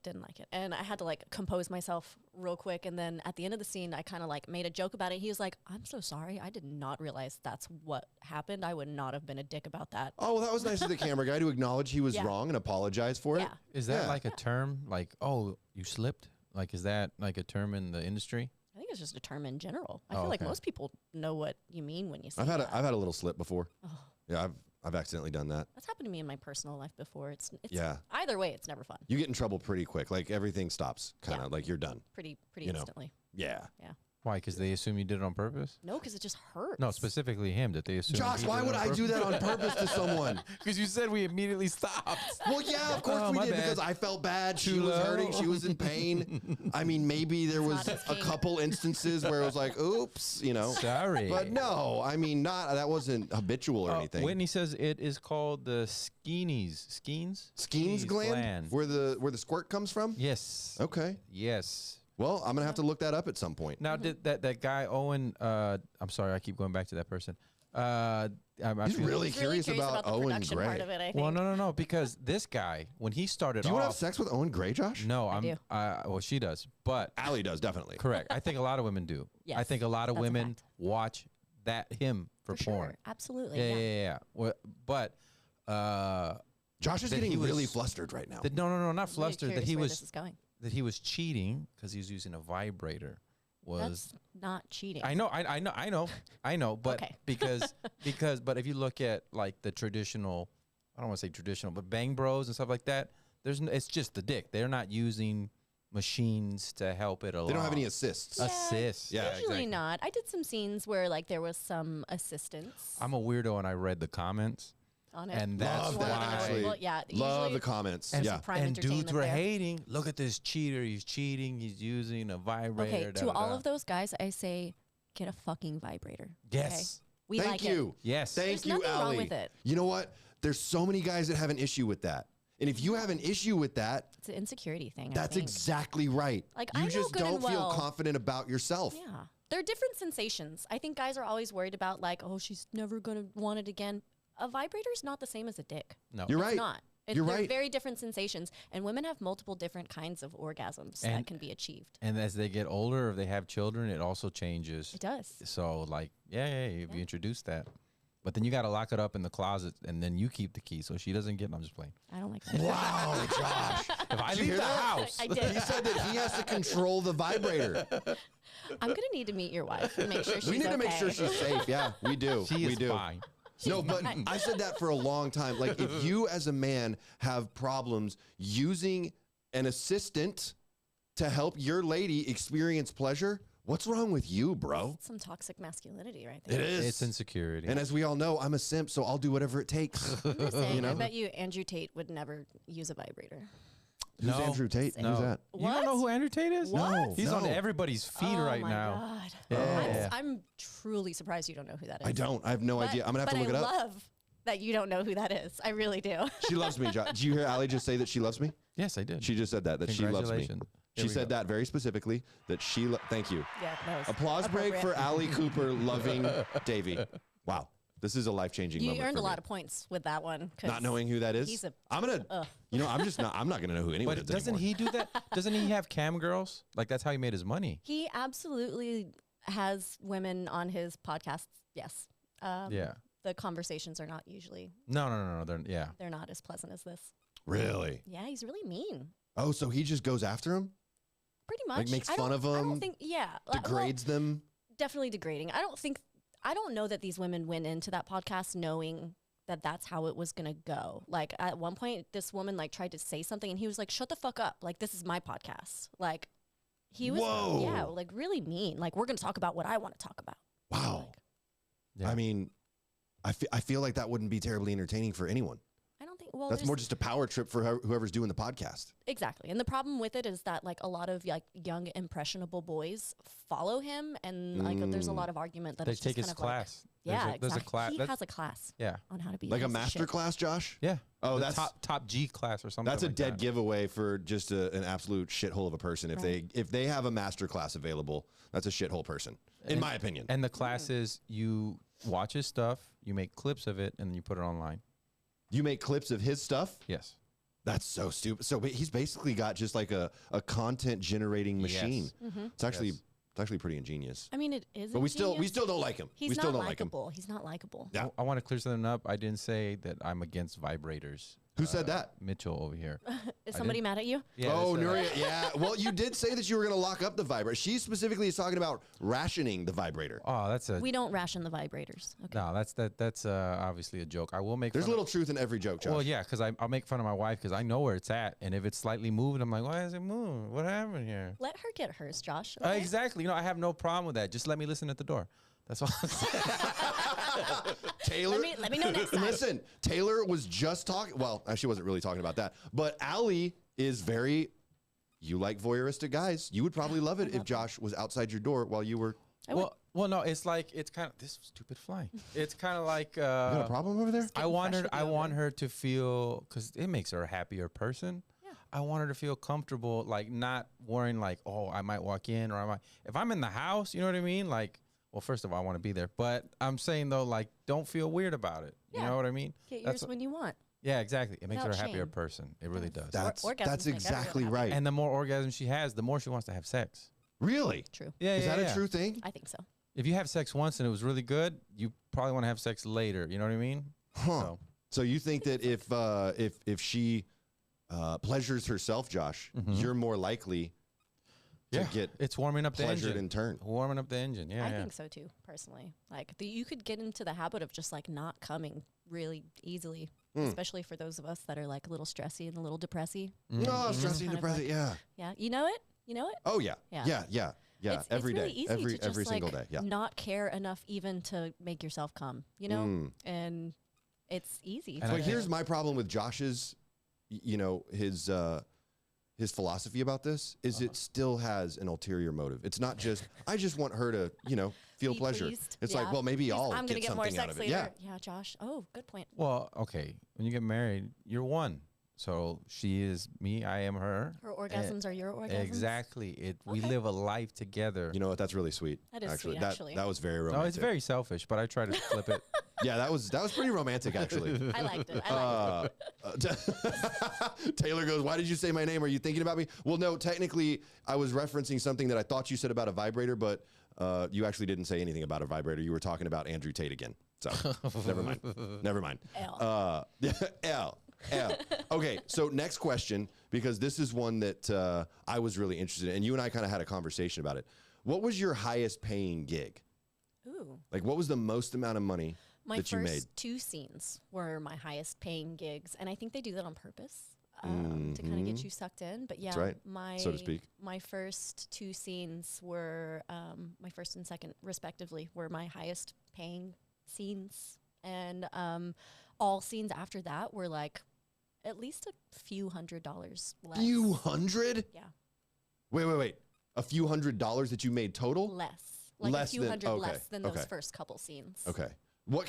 and I had to like compose myself real quick. And then at the end of the scene, I kind of like made a joke about it. He was like, "I'm so sorry. I did not realize that's what happened. I would not have been a dick about that." Oh, well, that was nice of the camera guy to acknowledge he was Yeah. wrong and apologize for it. Yeah. Is that Yeah. like a term? Like, oh, you slipped? Like, is that like a term in the industry? I think it's just a term in general. I Oh, feel like okay. most people know what you mean when you say I've had that. a little slip before. Oh. Yeah, I've accidentally done that. That's happened to me in my personal life before. It's Yeah. Either way, it's never fun. You get in trouble pretty quick. Like everything stops, kind of Yeah. like you're done. Pretty You know. instantly. Yeah. Yeah. Why? Because they assume you did it on purpose? No, because it just hurts. No, specifically him, that they assume. Josh, why would I do that on purpose to someone? Because you said we immediately stopped. Well, yeah, of course Oh, we my did bad. because I felt bad. She Too was low. hurting. She was in pain. I mean, maybe there was not his a king. couple instances where it was like, oops, you know. Sorry. But no, I mean, that wasn't habitual or anything. Whitney says it is called the Skeens Skeens gland, where the squirt comes from? Yes. Okay. Yes. Well, I'm gonna have to look that up at some point. Now, did that guy Owen? I'm sorry, I keep going back to that person. He's really curious about the Owen production Gray. part of it, I think. Well, no, because this guy, when he started Do you want to off, have sex with Owen Gray, Josh? no, do. well, she does, but Allie does definitely. correct. I think a lot of women do. I Yes, think a lot of that's a women fact. watch him for porn. Sure, absolutely. Yeah. Well, but Josh is That getting he was- really flustered right now. no, not I'm really flustered. That curious he where was this is going. cheating because he was using a vibrator. That's not cheating. I know, but Okay. because but if you look at like the traditional, I don't want to say traditional, but Bang Bros and stuff like that, it's just the dick. They're not using machines to help it along. They don't have any assists. assists. Yeah, Usually exactly. not. I did some scenes where like there was some assistance I'm a weirdo and I read the comments. on it. and that's You wanted to know- why- well, yeah, Love usually the comments. And, yeah. prime and dudes entertainment were there. hating. Look at this cheater. He's cheating. He's using a vibrator. Okay, da, to da, all da. of those guys, I say get a fucking vibrator. Yes. We Thank like you. Yes. Thank There's you, nothing wrong Allie. with it. You know what? There's so many guys that have an issue with that. And if you have an issue with that, It's an insecurity thing. I that's think. exactly right. Like, you I know just good and don't feel well- confident about yourself. Yeah. They're different sensations. I think guys are always worried about like, oh, she's never going to want it again. A vibrator is not the same as a dick. No. You're It's right. not. You're they're right. very different sensations. And women have multiple different kinds of orgasms that And- can be achieved. And as they get older, if they have children, it also changes. It does. So like, yeah, you introduce that. But then you got to lock it up in the closet, and then you keep the key so she doesn't get. I'm just playing. I don't like that. Wow, Josh. If I Did you leave hear the that? house, I did. He said that he has to control the vibrator. I'm going to need to meet your wife and make sure she's We need to make sure okay. she's safe. Yeah, we do. she we is do. fine. No, but I said that for a long time. Like, if you as a man have problems using an assistant to help your lady experience pleasure, what's wrong with you, bro? Some toxic masculinity right there. It is. It's insecurity. And as we all know, I'm a simp, so I'll do whatever it takes. I'm just saying, You know? I bet you Andrew Tate would never use a vibrator. Who's No. Andrew Tate? No. Who's that? You don't know who Andrew Tate is? What? No. He's on No. everybody's feed Oh right my now. God. Yeah. I'm truly surprised you don't know who that is. I don't. I have no idea. I'm going to have to look it I up. love that you don't know who that is. I really do. She loves me, Josh. Did you hear Allie just say that she loves me? Yes, I did. She just said that she loves me. Congratulations. She There we said go. that very specifically, that she, thank you. Yeah, that was Applause break for appropriate. Allie Cooper loving Davey. Wow. This is a life-changing You moment earned for a lot me. of points with that one. 'cause Not knowing who that is. he's a- I'm going to, you know, I'm not going to know who anyone But is doesn't anymore. he do that? Doesn't he have cam girls? Like that's how he made his money. He absolutely has women on his podcasts. Yes. Yeah. The conversations are not usually, No. they're not as pleasant as this. Really? Yeah, he's really mean. Oh, so he just goes after him? Pretty much. Like makes I fun don't- of I him? don't think, yeah. Degrades them? Definitely degrading. I don't know that these women went into that podcast knowing that that's how it was going to go. Like at one point, this woman like tried to say something and he was like, shut the fuck up. Like, this is my podcast. Like he was, Whoa. yeah, like really mean. Like, we're going to talk about what I want to talk about. Wow. Yeah. I mean, I feel like that wouldn't be terribly entertaining for anyone. I don't think, well, That's there's- more just a power trip for whoever's doing the podcast. Exactly. And the problem with it is that like a lot of like young impressionable boys follow him and like there's a lot of argument that They it's take just his kind of like, class. yeah, There's a exactly. class. He That's- has a class Yeah. on how to be Like a piece of master shit. class, Josh? Yeah. Oh, The that's top G class or something. That's a like dead that. giveaway for just an absolute shithole of a person. If they have a master class available, that's a shithole person, in my opinion. And the class is you watch his stuff, you make clips of it, and then you put it online. You make clips of his stuff? Yes. That's so stupid. So he's basically got just like a content generating machine. Yes. It's actually pretty ingenious. I mean, it is. But we still ingenious. don't like him. He's we still not don't like him. likable. He's not likable. Yeah. I want to clear something up. I didn't say that I'm against vibrators. Who said that? Mitchell over here. Is somebody mad at you? Yeah, Oh, this, Nuria, yeah. Well, you did say that you were going to lock up the vibrator. She specifically is talking about rationing the vibrator. Oh, that's a We don't ration the vibrators. Okay. no. That's obviously a joke. I will make. There's a fun little truth in every joke, Josh. Well, yeah, because I'll make fun of my wife because I know where it's at, and if it's slightly moving, I'm like, why is it moving? What happened here? Let her get hers, Josh. Okay? Exactly. You know, I have no problem with that. Just let me listen at the door. That's all I'm saying. Taylor, Let me know next time. listen, Taylor was just talking. Well, she wasn't really talking about that. But Allie is very, you like voyeuristic guys. You would probably love it if Josh was outside your door while you were. Well, no, it's like, it's kind of, this stupid fly. It's kind of like, You got a problem over there? I want her to feel, because it makes her a happier person. Yeah. I want her to feel comfortable, like not worrying like, oh, I might walk in or I might, if I'm in the house, you know what I mean? Like, well, first of all, I want to be there, but I'm saying though, like, don't feel weird about it. You Yeah. know what I mean? Get yours when you want. Yeah, exactly. It makes her a Without happier shame. person. It really does. That's orgasms make exactly everyone right. And the more orgasms she has, the more she wants to have sex. Really? True. Yeah, Is yeah, that yeah. a true thing? I think so. If you have sex once and it was really good, you probably want to have sex later. You know what I mean? Huh. So you think that if she pleasures herself, Josh, you're more likely to get it's warming up the pleasured engine. in turn. Warming up the engine. Yeah, I yeah. think so too, personally. Like you could get into the habit of just like not coming really easily, especially for those of us that are like a little stressy and a little depressy. Oh, stressy, Kind of depressed. like- Yeah. Yeah, you know it. You know it. Oh yeah. Yeah. Yeah. Yeah. Yeah. It's Every really day. easy Every to just, every single day. like, Yeah. Not care enough even to make yourself come. You know, and it's easy. And But I- here's my problem with Josh's, his philosophy about this is it still has an ulterior motive. It's not just I just want her to feel Be pleasure. pleased. It's Yeah. like, well, maybe I'll I'm gonna get get more something out sex of it. later. Yeah. Yeah, Josh. Oh, good point. Well, okay. When you get married, you're one. So she is me. I am her. Her orgasms are your orgasms. Exactly. We Okay. live a life together. You know what? That's really sweet. That is actually. sweet, That actually. that was very romantic. No, it's very selfish, but I try to flip it. Yeah, that was pretty romantic actually. I liked it. I liked it. Taylor goes, "Why did you say my name? Are you thinking about me?" Well, no, technically I was referencing something that I thought you said about a vibrator, but you actually didn't say anything about a vibrator. You were talking about Andrew Tate again. So never mind. Never mind. L. L. Okay, so next question, because this is one that I was really interested in, and you and I kind of had a conversation about it. What was your highest paying gig? Ooh. Like, what was the most amount of money My that you made? first 2 scenes were my highest paying gigs, and I think they do that on purpose to kind of get you sucked in. But yeah, right, my so to speak. my first 2 scenes were my first and second, respectively, were my highest paying scenes, and all scenes after that were like at least a few $100s less. Few hundred? Yeah, Wait. A few $100s that you made total? less. Like Less a few than- hundred okay, less than those okay. first couple scenes. Okay. What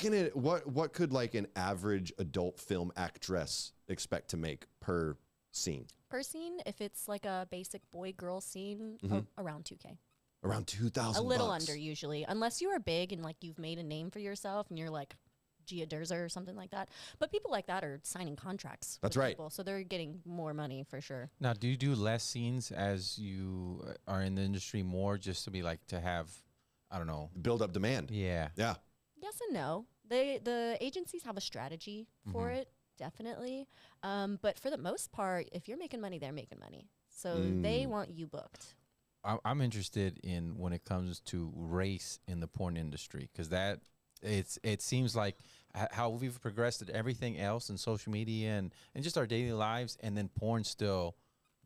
could like an average adult film actress expect to make per scene? Per scene, if it's like a basic boy-girl scene, around 2K. Around 2,000. A little under usually, unless you are big and like you've made a name for yourself and you're like Gia Durza or something like that. But people like that are signing contracts. That's with right. people, so they're getting more money for sure. Now, do you do less scenes as you are in the industry more just to be like to have, I don't know. Build up demand. Yeah. Yeah. Yes and no. The agencies have a strategy for it, definitely. But for the most part, if you're making money, they're making money. So they want you booked. I'm interested in when it comes to race in the porn industry because it seems like how we've progressed at everything else in social media and just our daily lives, and then porn still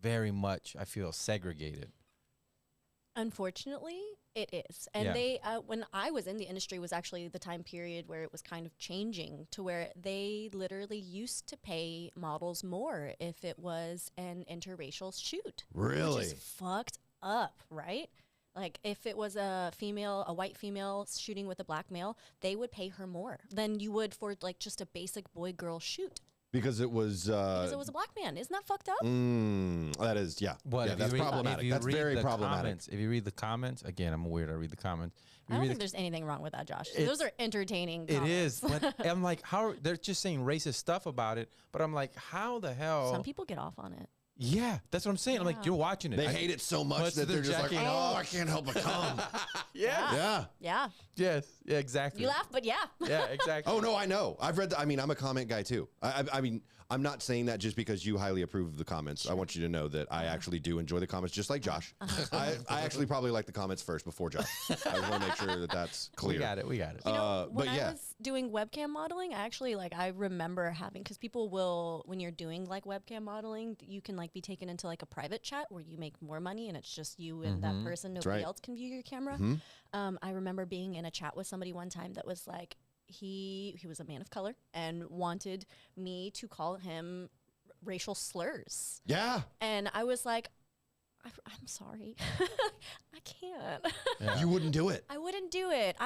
very much, I feel, segregated. Unfortunately, it is. And Yeah. they, when I was in the industry, was actually the time period where it was kind of changing to where they literally used to pay models more if it was an interracial shoot. Really? Which is fucked up, right? Like if it was a white female shooting with a black male, they would pay her more than you would for like just a basic boy-girl shoot. Because it was. Because it was a black man. Isn't that fucked up? That is, yeah. But Yeah, if that's you read, problematic. if you That's read very the problematic. Comments, if you read the comments, again, I'm weird. I read the comments. If I you don't read think the- there's anything wrong with that, Josh. It's- Those are entertaining It comments. is. But I'm like, how they're just saying racist stuff about it. But I'm like, how the hell? Some people get off on it. Yeah, that's what I'm saying. I'm like, Yeah. you're watching it. They hate it so much that they're just like, jacking oh, off. I can't help but come. Yeah. Yeah. Yeah. Yes. Yeah. Exactly. You laugh, but yeah. Yeah. Exactly. Oh, no, I know. I've read I'm a comment guy too. I mean, I'm not saying that just because you highly approve of the comments. I want you to know that I actually do enjoy the comments, just like Josh. I actually probably like the comments first before Josh. I want to make sure that that's clear. We got it. You know, when but I yeah. was doing webcam modeling, I actually I remember having, because people will, when you're doing like webcam modeling, you can like be taken into like a private chat where you make more money and it's just you and that person. Nobody right. else can view your camera. I remember being in a chat with somebody one time that was like, he was a man of color and wanted me to call him racial slurs. Yeah. And I was like, I'm sorry. I can't. Yeah. You wouldn't do it. I wouldn't do it.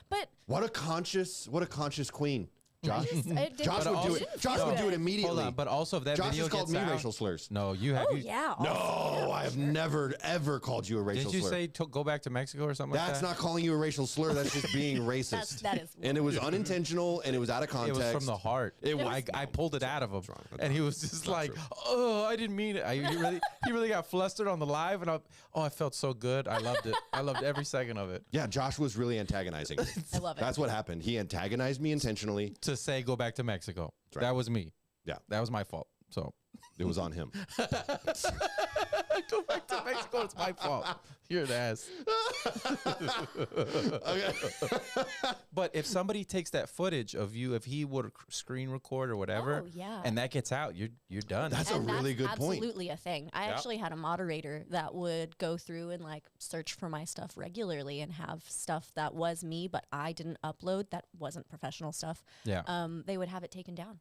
But What a conscious queen. Josh, it didn't- Josh but would do also- it. Josh would do it immediately. Hold on, but also if that Josh video has called gets me out, racial slurs. No, you have. Oh you, yeah. No, I have never ever called you a racial Didn't you slur. say go back to Mexico or something That's like that? not calling you a racial slur. That's just being racist. That is. And it was unintentional and it was out of It context. was from the heart. It was. I pulled it out of him, wrong. and he was just like, true. "Oh, I didn't mean it." He really got flustered on the live, and I felt so good. I loved it. I loved every second of it. Yeah, Josh was really antagonizing. I love it. That's what happened. He antagonized me intentionally. To say go back to Mexico, right. that was me. Yeah. That was my fault. So It was on him. go back to Mexico. It's my fault. You're an ass. But if somebody takes that footage of you, if he would screen record or whatever, Oh, yeah. and that gets out, you're done. That's a And really good point. Absolutely a thing. I actually had a moderator that would go through and like search for my stuff regularly and have stuff that was me, but I didn't upload, that wasn't professional stuff. Yeah. They would have it taken down.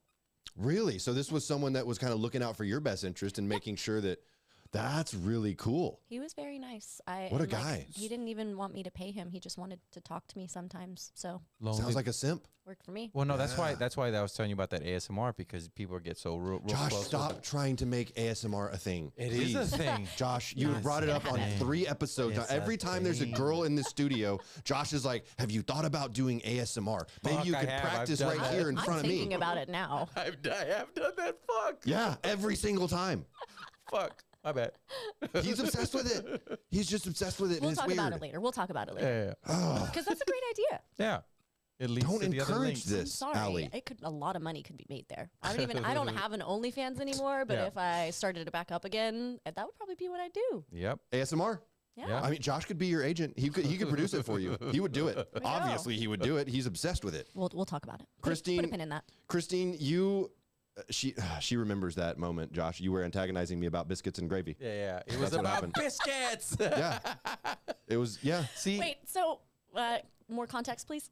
Really? So this was someone that was kind of looking out for your best interest and making sure that that's really cool. He was very nice. What a guy. He didn't even want me to pay him. He just wanted to talk to me sometimes. So Lonely. Sounds like a simp. worked for me. Well, no, that's why I was telling you about that ASMR, because people get so real Josh, close. stop trying to make ASMR a thing. It is a thing. Josh, you Yes. brought it up on It's 3 episodes. Now, It's a every time there's a thing. girl in the studio, Josh is like, have you thought about doing ASMR? Maybe Fuck, you I could have. I've practice done right that. here in I'm front of thinking me. about it now. I have done that. Fuck. Yeah, every single time. Fuck. My bad. He's obsessed with it. He's just obsessed with it, We'll and it's talk weird. about it later. We'll talk about it later. Yeah. Because that's a great idea. Yeah. It leads Don't to the other encourage links. this, Sorry, Allie. a lot of money could be made there. I don't have an OnlyFans anymore, but Yeah. if I started it back up again, that would probably be what I do. Yep. ASMR. Yeah. Yeah. I mean, Josh could be your agent. He could produce it for you. He would do it. we go. Obviously, he would do it. He's obsessed with it. We'll talk about it. Christine- put a pin in that. Christine, you, she remembers that moment. Josh, you were antagonizing me about biscuits and gravy. Yeah. It was That's what about happened. biscuits. Yeah, it was. Yeah. See. Wait, so more context, please.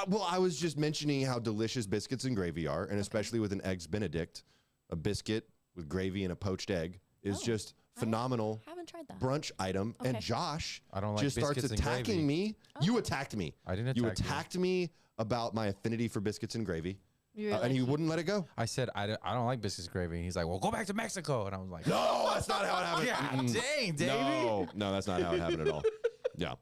Well, I was just mentioning how delicious biscuits and gravy are, and especially with an eggs Benedict, a biscuit with gravy and a poached egg is Oh, just phenomenal Haven't tried that. brunch item. And Okay. Josh I don't like just starts biscuits and gravy. attacking me. You attacked me. I didn't You attack you. attacked me about my affinity for biscuits and gravy, You're and like- he wouldn't let it go. I said I don't like biscuits gravy. And he's like, well, go back to Mexico. And I was like, No, that's not how it happened. God dang, Davey. No, that's not how it happened at all. Yeah.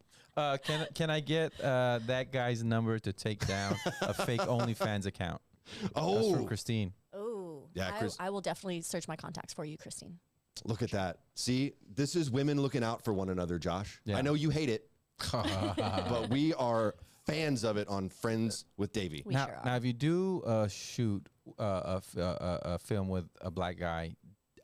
Can I get that guy's number to take down a fake OnlyFans account? That's Oh, from Christine. Oh, Yeah, Chris- I will definitely search my contacts for you, Christine. look at that. See, this is women looking out for one another, Josh. Yeah. I know you hate it, but we are fans of it on Friends with Davey. We Now, sure are. now, if you do shoot a film with a black guy,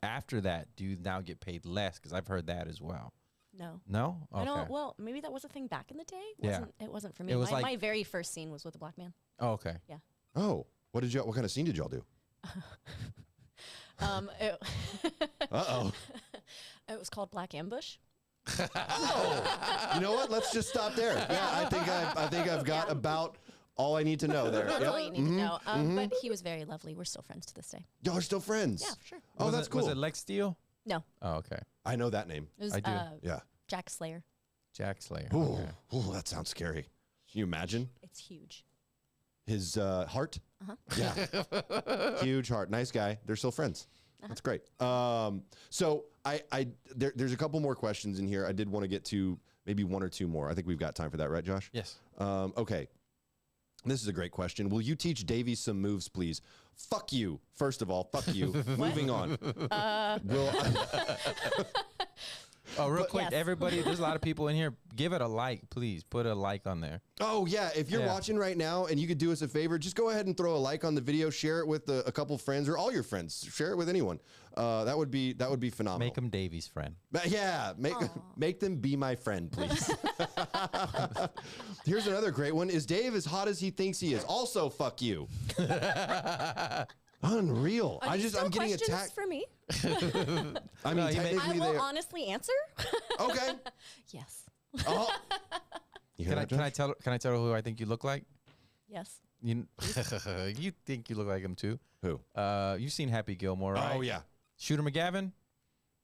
after that, do you now get paid less? Because I've heard that as well. No. No? I Okay. don't. Well, maybe that was a thing back in the day. Yeah. It wasn't for me. It was my like- very first scene was with a black man. Oh, okay. Oh, what kind of scene did y'all do? It, Uh-oh. it was called Black Ambush. You know what? Let's just stop there. Yeah, I think I've got about all I need to know there. That's Yep. all you need to know. But he was very lovely. We're still friends to this day. Y'all are still friends. Yeah, sure. Oh, Was that's it, cool. Was it Lex Steele? No, Oh, okay. I know that name. it was I do. Yeah. Jack Slayer. Jack Slayer. Ooh, Okay. ooh, that sounds scary. Can you imagine It's huge. his heart? Yeah. Huge heart. Nice guy. They're still friends. That's great. So there's a couple more questions in here. I did want to get to maybe 1 or 2 more. I think we've got time for that, right, Josh? Yes. Okay. This is a great question. Will you teach Davey some moves, please? Fuck you. First of all, fuck you. Moving on. Oh, real quick, Yes. everybody, there's a lot of people in here. Give it a like, please. Put a like on there. Oh yeah, if you're watching right now and you could do us a favor, just go ahead and throw a like on the video, share it with a couple friends or all your friends. Share it with anyone. That would be phenomenal. Make them Davey's friend. Yeah, make them be my friend, please. Here's another great one. Is Dave as hot as he thinks he is? Also, fuck you. Unreal. Are these I'm still getting questions attacked. for me? I mean, No, he I technically will they. honestly answer. Okay. Yes. Oh. You hear that, Can I Josh? tell who I think you look like? Yes. You you think you look like him too? Who? You've seen Happy Gilmore, right? Oh yeah. Shooter McGavin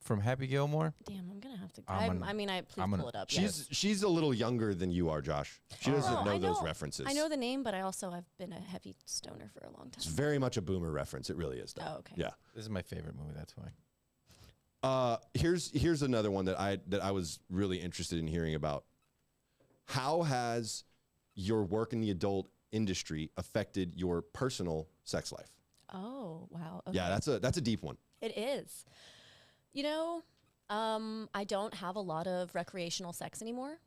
from Happy Gilmore. Damn, I'm gonna have to. I'm gonna- Please pull it up. She's a little younger than you are, Josh. She doesn't Oh, know I those references. I know the name, but I also have been a heavy stoner for a long It's time. very much a boomer reference. It really is, though. Oh, okay. Yeah. This is my favorite movie. That's why. Here's another one that I was really interested in hearing about. How has your work in the adult industry affected your personal sex life? Oh, wow. Okay. Yeah, that's a deep one. It is. You know, I don't have a lot of recreational sex anymore.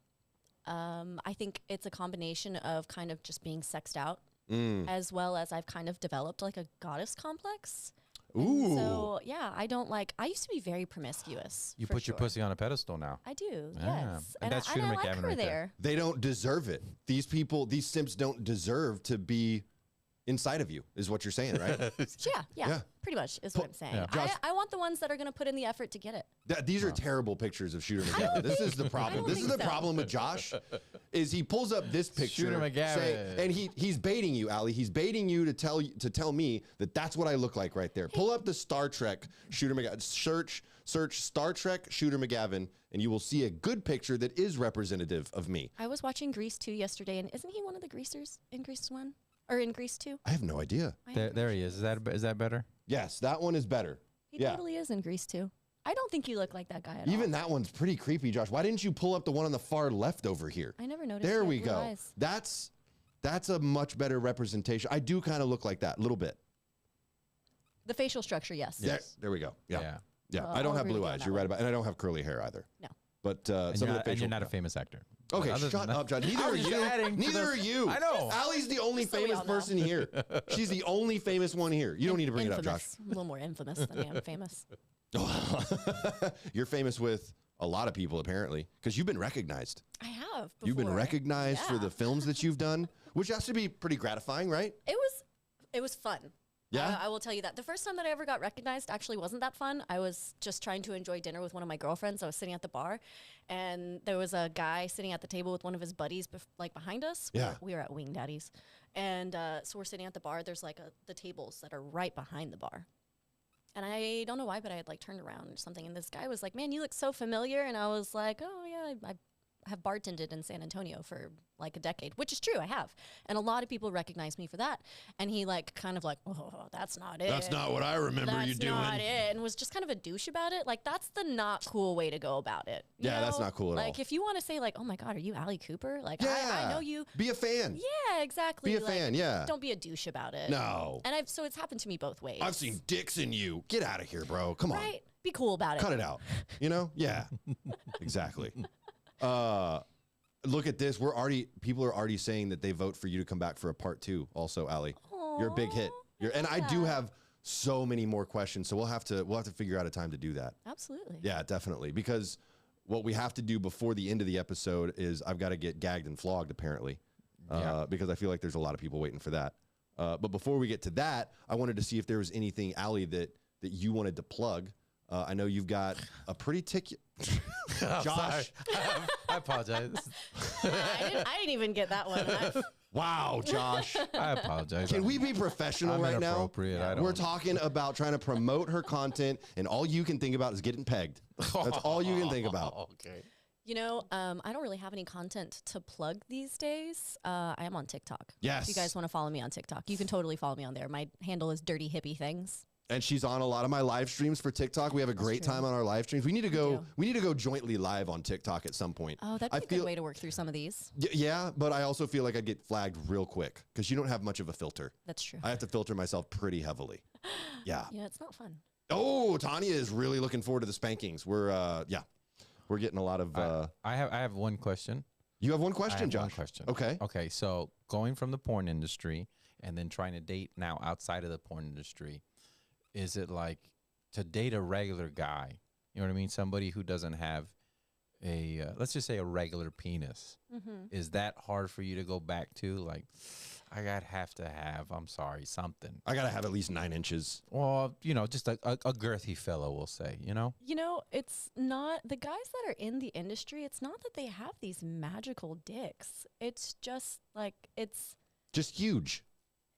I think it's a combination of kind of just being sexed out, as well as I've kind of developed like a goddess complex. Ooh. And so, yeah, I don't like, I used to be very promiscuous. You for put your sure. pussy on a pedestal now. I do, Yeah. yes. And that's I Shooter like McGavin her right there. there. They don't deserve it. These simps don't deserve to be inside of you, is what you're saying, right? Yeah, pretty much is what I'm saying. yeah. Josh- I want the ones that are going to put in the effort to get it. These are terrible pictures of Shooter McGavin. This is the problem. don't This is think the so. problem with Josh, is he pulls up this picture, Shooter McGavin. and he's baiting you, Allie. He's baiting you to tell me that that's what I look like right there. Pull up the Star Trek Shooter McGavin. Search Star Trek Shooter McGavin, and you will see a good picture that is representative of me. I was watching Grease 2 yesterday, and isn't he one of the greasers in Grease 1? Or in Grease 2? I have no idea. There he is. Is that better? Yes, that one is better. He totally is in Grease 2. I don't think you look like that guy at all. Even that one's pretty creepy, Josh. Why didn't you pull up the one on the far left over here? I never noticed. There he we had blue go. eyes. That's a much better representation. I do kind of look like that a little bit. The facial structure, yes. There we go. Yeah. Yeah. I don't I'll have agree blue with you on eyes. that You're one. right about, and I don't have curly hair either. No. But And some you're of the facial. not a famous actor. Okay, Other shut than up, that- John. Neither I are was just you. adding to Neither the- are you. I know. Allie's the only Just so we famous all know. person here. She's the only famous one here. You don't need to bring it up, Josh. Infamous. A little more infamous than I am famous. You're famous with a lot of people apparently because you've been recognized. I have. You've been before. recognized for Yeah. the films that you've done, which has to be pretty gratifying, right? It was fun. Yeah? I will tell you that. The first time that I ever got recognized actually wasn't that fun. I was just trying to enjoy dinner with one of my girlfriends. I was sitting at the bar, and there was a guy sitting at the table with one of his buddies, like behind us. Yeah. We were at Wing Daddy's, and so we're sitting at the bar. There's like the tables that are right behind the bar, and I don't know why, but I had like turned around or something, and this guy was like, "Man, you look so familiar," and I was like, "Oh yeah, I have bartended in San Antonio for like a decade," which is true, I have. And a lot of people recognize me for that. And he like kind of like, "Oh, that's not it. That's not what I remember you That's doing. not it." And was just kind of a douche about it. Like that's the not cool way to go about it. you Yeah, that's know? not cool at Like all. if you want to say like, "Oh my God, are you Allie Cooper?" Like Yeah. I know you. Be a fan. Yeah, exactly. Be a Like, fan, yeah. Don't be a douche about it. No. And so it's happened to me both ways. I've seen dicks in you. Get out of here, bro. Come on. Right? Be cool about it. Cut it out. You know? Yeah. Exactly. Look at this. People are already saying that they vote for you to come back for a part 2 also, Allie. You're a big hit. And I do have so many more questions, so we'll have to figure out a time to do that. Absolutely. Yeah, definitely. Because what we have to do before the end of the episode is I've got to get gagged and flogged, apparently. Because I feel like there's a lot of people waiting for that. But before we get to that, I wanted to see if there was anything, Allie, that you wanted to plug. I know you've got a pretty Josh. I apologize. I didn't even get that one. Wow, Josh. I apologize. Can we be professional I'm right now? inappropriate. I don't- We're talking about trying to promote her content, and all you can think about is getting pegged. That's all you can think about. Okay. You know, I don't really have any content to plug these days. I am on TikTok. Yes. If you guys want to follow me on TikTok, you can totally follow me on there. My handle is Dirty Hippie Things. And she's on a lot of my live streams for TikTok. We have a great time on our live streams. We need to go. do. We need to go jointly live on TikTok at some point. Oh, that'd I be a good way to work through some of these. Yeah, but I also feel like I'd get flagged real quick because you don't have much of a filter. That's true. I have to filter myself pretty heavily. Yeah. Yeah, it's not fun. Oh, Tanya is really looking forward to the spankings. We're yeah. We're getting a lot of. I have one question. You have one question, I have Josh. one question. Okay. Okay. So going from the porn industry and then trying to date now outside of the porn industry, is it like to date a regular guy? You know what I mean? Somebody who doesn't have a let's just say a regular penis. Is that hard for you to go back to? Like, have to have. I'm sorry, something. I gotta have at least 9 inches. Or just a girthy fellow, we'll say. It's not the guys that are in the industry. It's not that they have these magical dicks. It's just like it's just huge.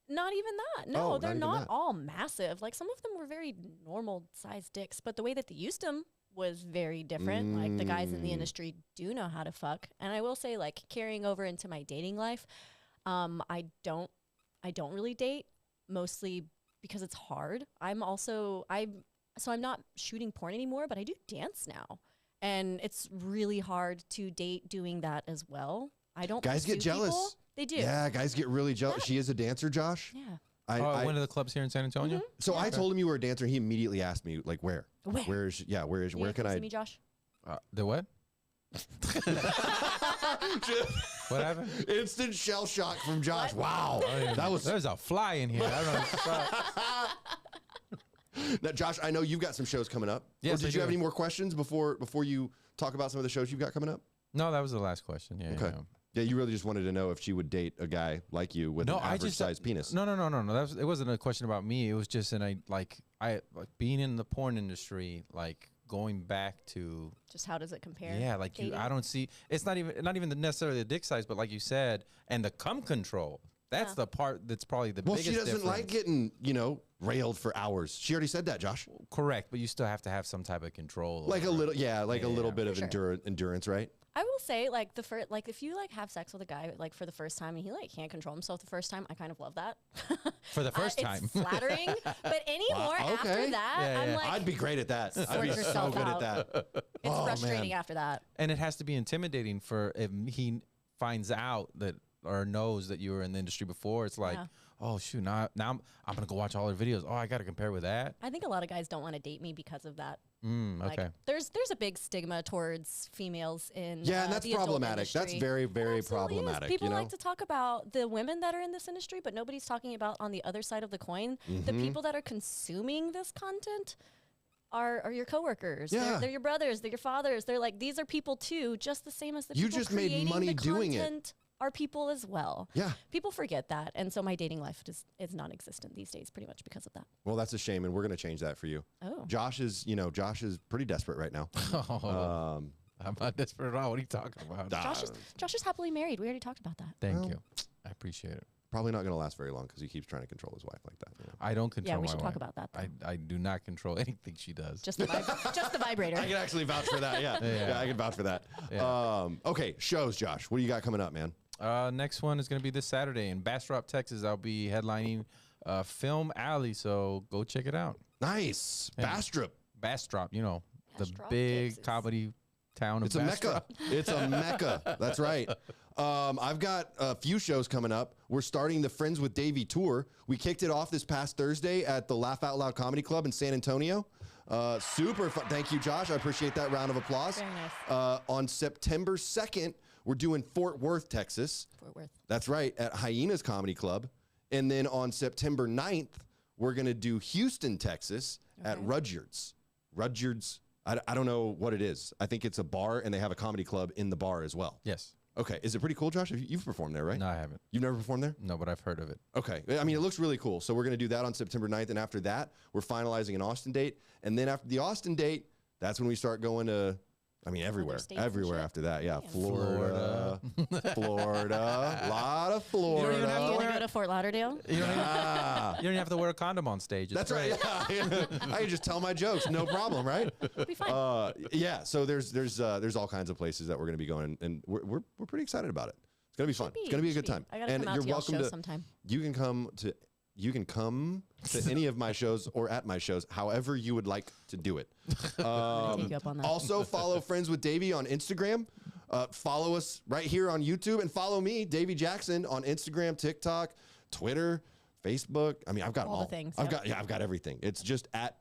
not even that. No, Oh, not they're even not that. all massive. Like some of them were very normal sized dicks, but the way that they used them was very different. Like the guys in the industry do know how to fuck. And I will say, like carrying over into my dating life, I don't really date, mostly because it's hard. So I'm not shooting porn anymore, but I do dance now. And it's really hard to date doing that as well. I don't Guys get pursue jealous. people. They do. Yeah, guys get really jealous. She is a dancer, Josh. Yeah. One of the clubs here in San Antonio? So I told him you were a dancer. And he immediately asked me, like, where? Where? Where can come I? see me, Josh? The what? What happened? Instant shell shock from Josh. What? Wow. There's a fly in here. I don't know. Now, Josh, I know you've got some shows coming up. Yes, Or did I you do. have any more questions before you talk about some of the shows you've got coming up? No, that was the last question. Yeah. Okay. Yeah, you really just wanted to know if she would date a guy like you with an average sized penis. No. It wasn't a question about me. It was just like being in the porn industry, like going back to Just how does it compare? yeah, like dating? I don't see. It's not even necessarily the dick size, but like you said, and the cum control. That's the part that's probably the biggest She doesn't difference. like getting, railed for hours. She already said that, Josh. Correct, but you still have to have some type of control. Like a little, a little bit of For sure. endurance, right? I will say, like if you like have sex with a guy like for the first time and he like can't control himself the first time, I kind of love that. For the first time. It's flattering. But anymore Wow, after okay. that, Yeah, I'm yeah. like, I'd be great at that. I'd Sort be so yourself good out. at that. it's Oh, frustrating man. after that. And it has to be intimidating for if he finds out that or knows that you were in the industry before. It's like, Yeah. oh shoot, now I'm gonna go watch all her videos. Oh, I gotta compare with that. I think a lot of guys don't want to date me because of that. Okay. Like, there's a big stigma towards females in Yeah, and that's the adult problematic. That's industry. very, very It absolutely is. problematic. People like to talk about the women that are in this industry, but nobody's talking about on the other side of the coin, the people that are consuming this content. Are your coworkers? Yeah. They're your brothers. They're your fathers. They're like these are people too, just the same as the You people just made creating money the doing it. content are people as well. Yeah. People forget that, and so my dating life is non-existent these days, pretty much because of that. Well, that's a shame, and we're going to change that for you. Oh. Josh is pretty desperate right now. I'm not desperate at all. What are you talking about? Josh is happily married. We already talked about that. Thank you. I appreciate it. Probably not going to last very long because he keeps trying to control his wife like that. I don't control Yeah, we my should wife. talk about that, though. I do not control anything she does. Just the just the vibrator. I can actually vouch for that. Yeah, yeah, I can vouch for that. Yeah. Okay, shows, Josh. What do you got coming up, man? Next one is going to be this Saturday in Bastrop, Texas. I'll be headlining Film Alley, so go check it out. Nice, Bastrop. Bastrop, the Bastrop, big Texas. comedy town of It's a Bastrop. mecca. It's a mecca. That's right. I've got a few shows coming up. We're starting the Friends with Davey tour. We kicked it off this past Thursday at the Laugh Out Loud Comedy Club in San Antonio. Super fun. Thank you, Josh. I appreciate that round of applause. Very nice. On September 2nd, we're doing Fort Worth, Texas. Fort Worth. That's right, at Hyenas Comedy Club. And then on September 9th, we're going to do Houston, Texas at Rudyard's. Rudyard's, I don't know what it is. I think it's a bar, and they have a comedy club in the bar as well. Yes. Okay. Is it pretty cool, Josh? You've performed there, right? No, I haven't. You've never performed there? No, but I've heard of it. Okay. I mean, it looks really cool. So we're going to do that on September 9th. And after that, we're finalizing an Austin date. And then after the Austin date, that's when we start going to, everywhere. states and Everywhere shit? after that. Yeah. Damn. Florida. Florida. A lot of Florida. even have You to want wear to go to Fort Lauderdale? You don't, even, Ah, you don't even have to wear a condom on stage. It's that's right. great. Yeah. I can just tell my jokes. No problem, right? It'll be fine. Yeah. So there's all kinds of places that we're going to be going. And we're pretty excited about it. It's going to be fun. It's going to be a good time. I gotta and come out you're to y'all's welcome show to sometime. You can come to any of my shows or at my shows, however you would like to do it. Take you up on that. Also, follow Friends with Davey on Instagram. Follow us right here on YouTube, and follow me, Davey Jackson, on Instagram, TikTok, Twitter, Facebook. I mean, I've got All the things, I've yep. got everything. It's just at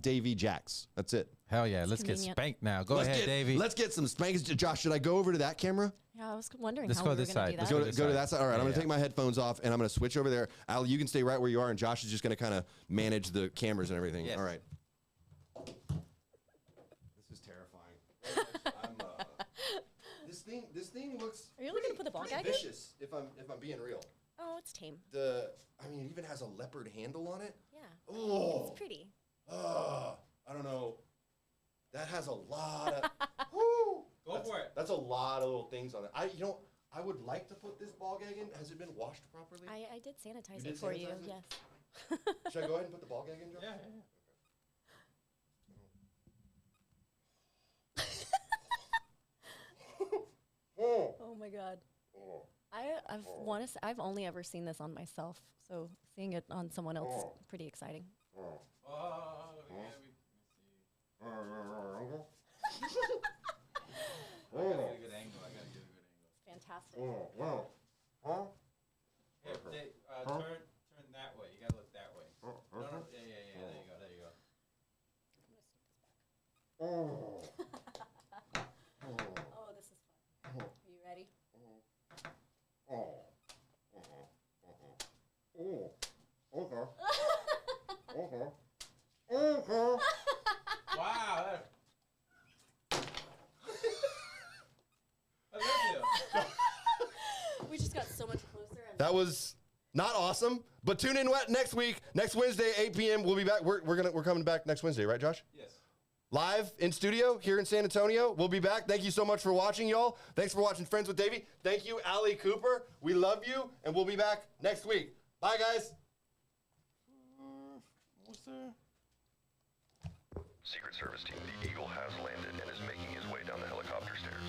Davey Jacks. That's it. Hell yeah, let's get convenient. spanked now. Go ahead, Davey. Let's get some spanks. Josh, should I go over to that camera? Yeah, I was wondering Let's how go we were this going to side. do Let's that. go Go this to side. that side. All right, Yeah, I'm going to yeah. take my headphones off and I'm going to switch over there. Al, you can stay right where you are, and Josh is just going to kind of manage the cameras and everything. Yes. All right. This is terrifying. This thing looks. Are you looking to put the ball pretty gag in? vicious? If I'm being real. Oh, it's tame. I mean, it even has a leopard handle on it. Yeah. Oh. It's pretty. I don't know. That has a lot of. Woo, Go for it. That's a lot of little things on it. I would like to put this ball gag in. Has it been washed properly? I did sanitize You it did for you. sanitize it? Yes. Should I go ahead and put the ball gag in, Josh? Yeah. Oh my god. I've only ever seen this on myself, so seeing it on someone else is pretty exciting. Oh, yeah, I gotta get a good angle. Fantastic. Here, turn that way. You gotta look that way. No, yeah. There you go. Oh, this is fun. Are you ready? Wow. We just got so much closer. That was not awesome, but tune in next week, next Wednesday, 8 p.m. We'll be back. We're coming back next Wednesday, right, Josh? Yes. Live in studio here in San Antonio. We'll be back. Thank you so much for watching, y'all. Thanks for watching Friends with Davey. Thank you, Allie Cooper. We love you, and we'll be back next week. Bye, guys. What's there? Secret Service team, the Eagle has landed and is making his way down the helicopter stairs.